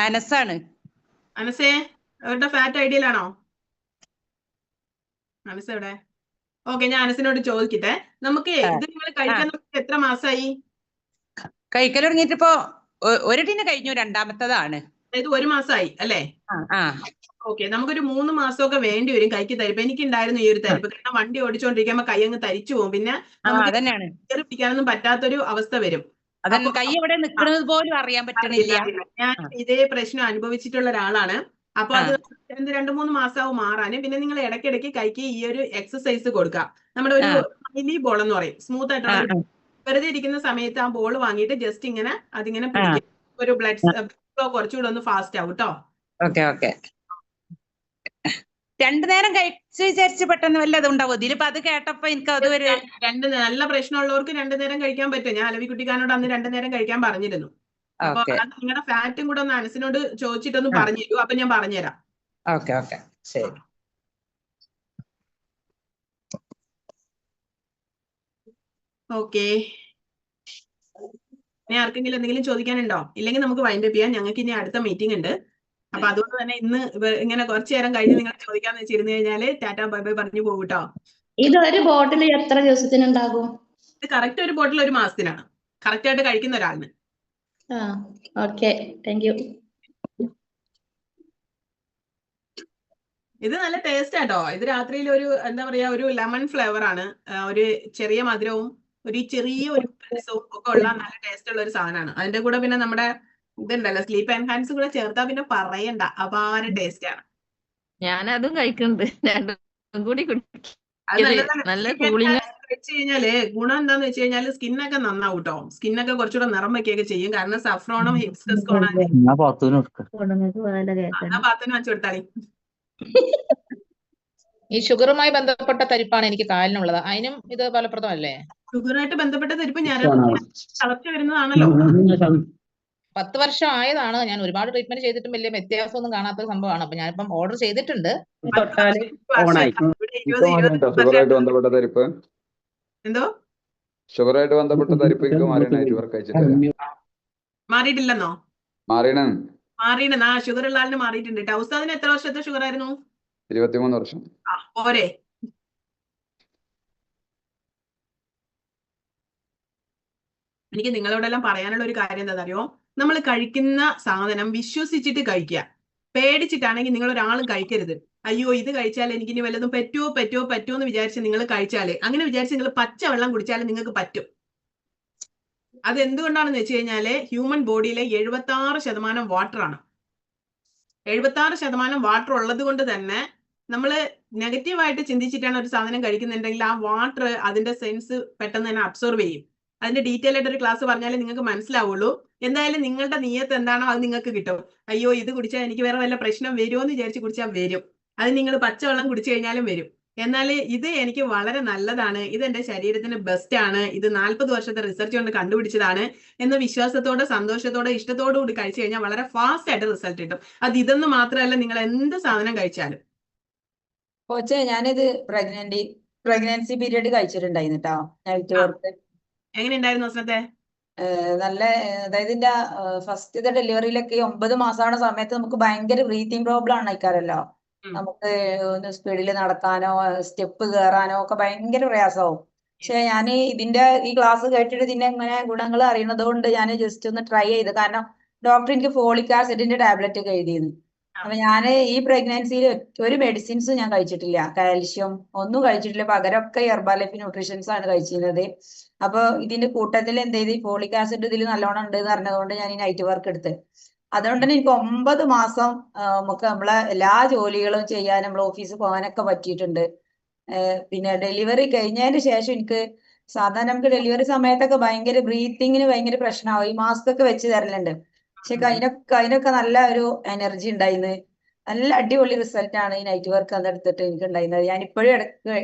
അനസാണ്. അനസേ, അവരുടെ ഫാറ്റ് ഐഡിയയിലാണോ? അനസ് എവിടെ? ഓക്കെ, ഞാൻ അനസിനോട് ചോദിക്കട്ടെ. നമുക്ക് ഇത് നിങ്ങൾ കഴിക്കാൻ എത്ര മാസമായി? കഴിക്കൽ തുടങ്ങിയിട്ട് ഇപ്പോ ഒരു ടിന് കഴിഞ്ഞു, രണ്ടാമത്തതാണ്. അതായത് 1 മാസമായി അല്ലേ? ഓക്കെ, നമുക്കൊരു 3 മാസമൊക്കെ വേണ്ടി വരും കൈക്ക് തരിപ്പ്. എനിക്കുണ്ടായിരുന്നു ഈ ഒരു തരിപ്പ്. കാരണം വണ്ടി ഓടിച്ചോണ്ടിരിക്കുമ്പോ കൈ അങ്ങ് തരിച്ചു പോകും. പിന്നെ നമുക്ക് പിടിക്കാനൊന്നും പറ്റാത്തൊരു അവസ്ഥ വരും. കൈ എവിടെ നിൽക്കുന്നത് പോലും അറിയാൻ പറ്റണില്ല. ഞാൻ ഇതേ പ്രശ്നം അനുഭവിച്ചിട്ടുള്ള ഒരാളാണ്. അപ്പൊ അത് 2-3 മാസമാവും മാറാന്. പിന്നെ നിങ്ങൾ ഇടയ്ക്കിടയ്ക്ക് കൈക്ക് ഈ ഒരു എക്സസൈസ് കൊടുക്കാം. നമ്മുടെ ഒരു മിനി ബോൾ എന്ന് പറയും, സ്മൂത്ത് ആയിട്ടുള്ള. വെറുതെ ഇരിക്കുന്ന സമയത്ത് ആ ബോൾ വാങ്ങിയിട്ട് ജസ്റ്റ് ഇങ്ങനെ അതിങ്ങനെ പിടിക്കും. ഒരു ബ്ലഡ് ഫ്ലോ കുറച്ചുകൂടെ ഒന്ന് ഫാസ്റ്റ് ആവും കേട്ടോ. ഓക്കെ. 2 നേരം കഴിച്ച് വിചാരിച്ച് പെട്ടെന്ന് വല്ലതും ഉണ്ടാവും ഇതിലിപ്പോ. അത് കേട്ടപ്പോ എനിക്ക് അതൊരു നല്ല പ്രശ്നമുള്ളവർക്ക് 2 നേരം കഴിക്കാൻ പറ്റും. ഞാൻ അലവിക്കുട്ടിക്കാനോട് അന്ന് 2 നേരം കഴിക്കാൻ പറഞ്ഞിരുന്നു. അപ്പൊ നിങ്ങളുടെ ഫാറ്റും കൂടെ ഒന്ന് അനസിനോട് ചോദിച്ചിട്ടൊന്ന് പറഞ്ഞു തരൂ. അപ്പൊ ഞാൻ പറഞ്ഞുതരാം. ഓക്കെ ശരി. ഓക്കെ, ഇനി ആർക്കെങ്കിലും എന്തെങ്കിലും ചോദിക്കാനുണ്ടോ? ഇല്ലെങ്കിൽ നമുക്ക് വൈൻഡ് അപ്പ് ചെയ്യാം. ഞങ്ങൾക്ക് ഇനി അടുത്ത മീറ്റിംഗ് ഉണ്ട്. അപ്പൊ അതുകൊണ്ട് തന്നെ ഇന്ന് ഇങ്ങനെ കുറച്ചു നേരം കഴിഞ്ഞ് നിങ്ങൾ ചോദിക്കാന്ന് വെച്ചിരുന്നു കഴിഞ്ഞാല് ടാറ്റ ബൈ ബൈ പറഞ്ഞു പോകും കേട്ടോ. ഇതൊരു ബോട്ടിൽ എത്ര ദിവസത്തിനുണ്ടാകും? ഇത് കറക്റ്റ് ഒരു ബോട്ടിൽ ഒരു മാസത്തിനാണ് കറക്റ്റ് ആയിട്ട് കഴിക്കുന്ന ഒരാളിന്. Okay, thank you. ഇത് നല്ല ടേസ്റ്റ് ആട്ടോ. ഇത് രാത്രിയിൽ ഒരു എന്താ പറയാ ഒരു ലെമൺ ഫ്ലേവർ ആണ്. ഒരു ചെറിയ മധുരവും ഒരു ചെറിയ ഒരു രസവും ഒക്കെ ഉള്ള നല്ല ടേസ്റ്റ് ഉള്ള ഒരു സാധനമാണ്. അതിന്റെ കൂടെ പിന്നെ നമ്മുടെ ഇതുണ്ടല്ലോ സ്ലീപ്പ് എൻഹാൻസ് കൂടെ ചേർത്താ പിന്നെ പറയണ്ട, അപാര ടേസ്റ്റ് ആണ്. ഞാൻ അതും കഴിക്കുന്നുണ്ട്, രണ്ടും കൂടി അത് നല്ലതാണ്. നല്ല Sleep കൂളിംഗ്. enhancer വെച്ച് കഴിഞ്ഞാല് ഗുണം എന്താന്ന് വെച്ച് കഴിഞ്ഞാല് സ്കിന്നൊക്കെ നന്നാവും കേട്ടോ. സ്കിന്നൊക്കെ കുറച്ചുകൂടെ നിറം വെക്കുകയൊക്കെ ചെയ്യും. കാരണം സഫ്രോണും ഹിബിസ്കസ് കൊടുങ്ങക്ക് പോലെ കേൾക്കണം. പാത്തിന് വെച്ച് കൊടുത്താളി. ഈ ഷുഗറുമായി ബന്ധപ്പെട്ട തരിപ്പാണ് എനിക്ക് കാലിനുള്ളത്. അതിനും ഇത് ഫലപ്രദമല്ലേ? ഷുഗറായിട്ട് ബന്ധപ്പെട്ട തരിപ്പ് തളർച്ച വരുന്നതാണല്ലോ. 10 വർഷം ആയതാണ്. ഞാൻ ഒരുപാട് ട്രീറ്റ്മെന്റ് ചെയ്തിട്ടും വലിയ വ്യത്യാസമൊന്നും കാണാത്ത സംഭവമാണ്. അപ്പൊ ഞാനിപ്പം ഓർഡർ ചെയ്തിട്ടുണ്ട്. ഷുഗറായിട്ട് ബന്ധപ്പെട്ട തരിപ്പ് എന്തോ ഷുഗറായിട്ട് ബന്ധപ്പെട്ട തരിപ്പ് എനിക്ക് മാറിയിട്ട് വർക്ക് അയച്ചിട്ടില്ല. മാറിയിട്ടില്ലെന്നോ? മാറിയാണ്. ഷുഗർ ഉള്ള ആളിന് മാറിയിട്ടുണ്ട്. ഉസ്താദിന് എത്ര വർഷത്തെ ഷുഗർ ആയിരുന്നു? 23 വർഷം. പോരെ. എനിക്ക് നിങ്ങളോടെല്ലാം പറയാനുള്ള ഒരു കാര്യം എന്താ അറിയോ, നമ്മൾ കഴിക്കുന്ന സാധനം വിശ്വസിച്ചിട്ട് കഴിക്കുക. പേടിച്ചിട്ടാണെങ്കിൽ നിങ്ങൾ ഒരാളും കഴിക്കരുത്. അയ്യോ ഇത് കഴിച്ചാൽ എനിക്ക് ഇനി വല്ലതും പറ്റുമോ എന്ന് വിചാരിച്ച് നിങ്ങൾ കഴിച്ചാല്, അങ്ങനെ വിചാരിച്ച് നിങ്ങൾ പച്ച വെള്ളം കുടിച്ചാലും നിങ്ങൾക്ക് പറ്റും. അത് എന്തുകൊണ്ടാണെന്ന് വെച്ച് കഴിഞ്ഞാല് ഹ്യൂമൻ ബോഡിയിലെ 76% വാട്ടറാണ്. 76% വാട്ടർ ഉള്ളത് കൊണ്ട് തന്നെ നമ്മൾ നെഗറ്റീവായിട്ട് ചിന്തിച്ചിട്ടാണ് ഒരു സാധനം കഴിക്കുന്നുണ്ടെങ്കിൽ ആ വാട്ടർ അതിന്റെ സെൻസ് പെട്ടെന്ന് തന്നെ അബ്സോർവ് ചെയ്യും. അതിന്റെ ഡീറ്റെയിൽ ആയിട്ട് ഒരു ക്ലാസ് പറഞ്ഞാലേ നിങ്ങൾക്ക് മനസ്സിലാവുള്ളൂ. എന്തായാലും നിങ്ങളുടെ നിയത്ത് എന്താണോ അത് നിങ്ങൾക്ക് കിട്ടും. അയ്യോ ഇത് കുടിച്ചാൽ എനിക്ക് വേറെ വല്ല പ്രശ്നം വരുമോ എന്ന് വിചാരിച്ച് കുടിച്ചാൽ വരും. അത് നിങ്ങൾ പച്ചവെള്ളം കുടിച്ചു കഴിഞ്ഞാലും വരും. എന്നാൽ ഇത് എനിക്ക് വളരെ നല്ലതാണ്, ഇത് എന്റെ ശരീരത്തിന് ബെസ്റ്റ് ആണ്, ഇത് 40 വർഷത്തെ റിസർച്ച് കൊണ്ട് കണ്ടുപിടിച്ചതാണ് എന്ന വിശ്വാസത്തോടെ സന്തോഷത്തോടെ ഇഷ്ടത്തോടു കൂടി കഴിച്ചു കഴിഞ്ഞാൽ വളരെ ഫാസ്റ്റ് ആയിട്ട് റിസൾട്ട് കിട്ടും. അത് ഇതൊന്നും മാത്രമല്ല, നിങ്ങൾ എന്ത് സാധനം കഴിച്ചാലും. കോച്ചേ, ഞാനിത് പ്രഗ്നൻസി പീരീഡ് കഴിച്ചിട്ടുണ്ടായിരുന്നു കേട്ടോ. നൈറ്റ് വർക്ക് എങ്ങനെ ഉണ്ടായിരുന്നു അസ്നത്തെ? നല്ല, അതായത് ഇതിന്റെ ഫസ്റ്റത്തെ ഡെലിവറിയിലൊക്കെ 9 മാസமான സമയത്ത് നമുക്ക് ഭയങ്കര ബ്രീത്തിങ് പ്രോബ്ലം ആണ് ആയിക്കാരല്ലോ. നമുക്ക് ഒന്ന് സ്പീഡിൽ നടക്കാനോ സ്റ്റെപ്പ് കയറാനോ ഒക്കെ ഭയങ്കര പ്രയാസമാവും. പക്ഷെ ഞാൻ ഈ ക്ലാസ് കേട്ടിട്ട് ഇതിന്റെ ഇങ്ങനെ ഗുണങ്ങൾ അറിയുന്നത് കൊണ്ട് ഞാൻ ജസ്റ്റ് ഒന്ന് ട്രൈ ചെയ്ത്. കാരണം ഡോക്ടർ എനിക്ക് ഫോളിക് ആസിഡിന്റെ ടാബ്ലറ്റ് ഒക്കെ എഴുതിയിരുന്നു. അപ്പൊ ഞാൻ ഈ പ്രഗ്നൻസിയിൽ ഒരു മെഡിസിൻസും ഞാൻ കഴിച്ചിട്ടില്ല, കാൽഷ്യം ഒന്നും കഴിച്ചിട്ടില്ല. പകരമൊക്കെ ഹെർബാലൈഫ് ന്യൂട്രീഷൻസ് ആണ് കഴിച്ചിരുന്നത്. അപ്പൊ ഇതിന്റെ കൂട്ടത്തിൽ എന്ത് ചെയ്ത് ഫോളിക് ആസിഡ് ഇതിൽ നല്ലോണം ഉണ്ട് എന്ന് പറഞ്ഞതുകൊണ്ട് ഞാൻ ഈ നൈറ്റ് വർക്ക് എടുത്ത്. അതുകൊണ്ട് തന്നെ എനിക്ക് 9 മാസം നമുക്ക് നമ്മളെ എല്ലാ ജോലികളും ചെയ്യാൻ, നമ്മൾ ഓഫീസിൽ പോകാനൊക്കെ പറ്റിയിട്ടുണ്ട്. പിന്നെ ഡെലിവറി കഴിഞ്ഞതിന് ശേഷം എനിക്ക് സാധാരണ നമുക്ക് ഡെലിവറി സമയത്തൊക്കെ ഭയങ്കര ബ്രീത്തിങ്ങിന് ഭയങ്കര പ്രശ്നമാവും. ഈ മാസ്ക് ഒക്കെ വെച്ച് തരലുണ്ട്. പക്ഷെ അതിനൊക്കെ നല്ല ഒരു എനർജി ഉണ്ടായിരുന്നു. നല്ല അടിപൊളി റിസൾട്ട് ആണ് ഈ നൈറ്റ് വർക്ക് അതെടുത്തിട്ട് എനിക്ക് ഉണ്ടായിരുന്നത്. ഞാൻ ഇപ്പോഴും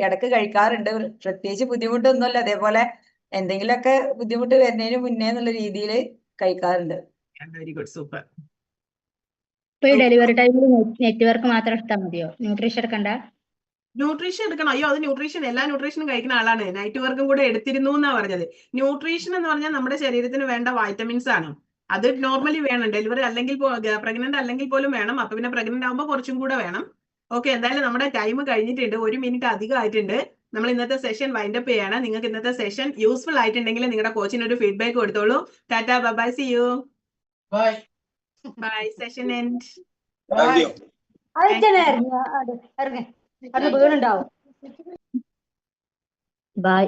ഇടക്ക് കഴിക്കാറുണ്ട്. പ്രത്യേകിച്ച് ബുദ്ധിമുട്ടൊന്നുമല്ല, അതേപോലെ എന്തെങ്കിലുമൊക്കെ ബുദ്ധിമുട്ട് വരുന്നതിന് മുന്നേ എന്നുള്ള രീതിയിൽ കഴിക്കാറുണ്ട്. Very good, super. ഇപ്പൊ ഈ ഡെലിവറി ടൈമിൽ നെറ്റ്വർക്ക് മാത്രം എടുത്താൽ മതിയോ? ന്യൂട്രീഷൻ എടുക്കണ്ട? ന്യൂട്രീഷൻ എടുക്കണം. അയ്യോ, അത് ന്യൂട്രീഷൻ എല്ലാ ന്യൂട്രീഷനും കഴിക്കുന്ന ആളാണ്. നൈറ്റ് വർക്കും കൂടെ എടുത്തിരുന്നു എന്നാ പറഞ്ഞത്. ന്യൂട്രീഷൻ എന്ന് പറഞ്ഞാൽ നമ്മുടെ ശരീരത്തിന് വേണ്ട വൈറ്റമിൻസ് ആണ്. അത് നോർമലി വേണം. ഡെലിവറി അല്ലെങ്കിൽ പ്രഗ്നന്റ് അല്ലെങ്കിൽ പോലും വേണം. അപ്പൊ പിന്നെ പ്രഗ്നന്റ് ആകുമ്പോൾ കുറച്ചും കൂടെ വേണം. ഓക്കെ, എന്തായാലും നമ്മുടെ ടൈം കഴിഞ്ഞിട്ടുണ്ട്. 1 മിനിറ്റ് അധികം ആയിട്ടുണ്ട്. നമ്മൾ ഇന്നത്തെ സെഷൻ വൈൻഡപ്പ് ചെയ്യാണ്. നിങ്ങൾക്ക് ഇന്നത്തെ സെഷൻ യൂസ്ഫുൾ ആയിട്ടുണ്ടെങ്കിൽ നിങ്ങളുടെ കോച്ചിന് ഒരു ഫീഡ്ബാക്ക് കൊടുത്തോളൂ. Tata, bye, see you. Bye, session end. By.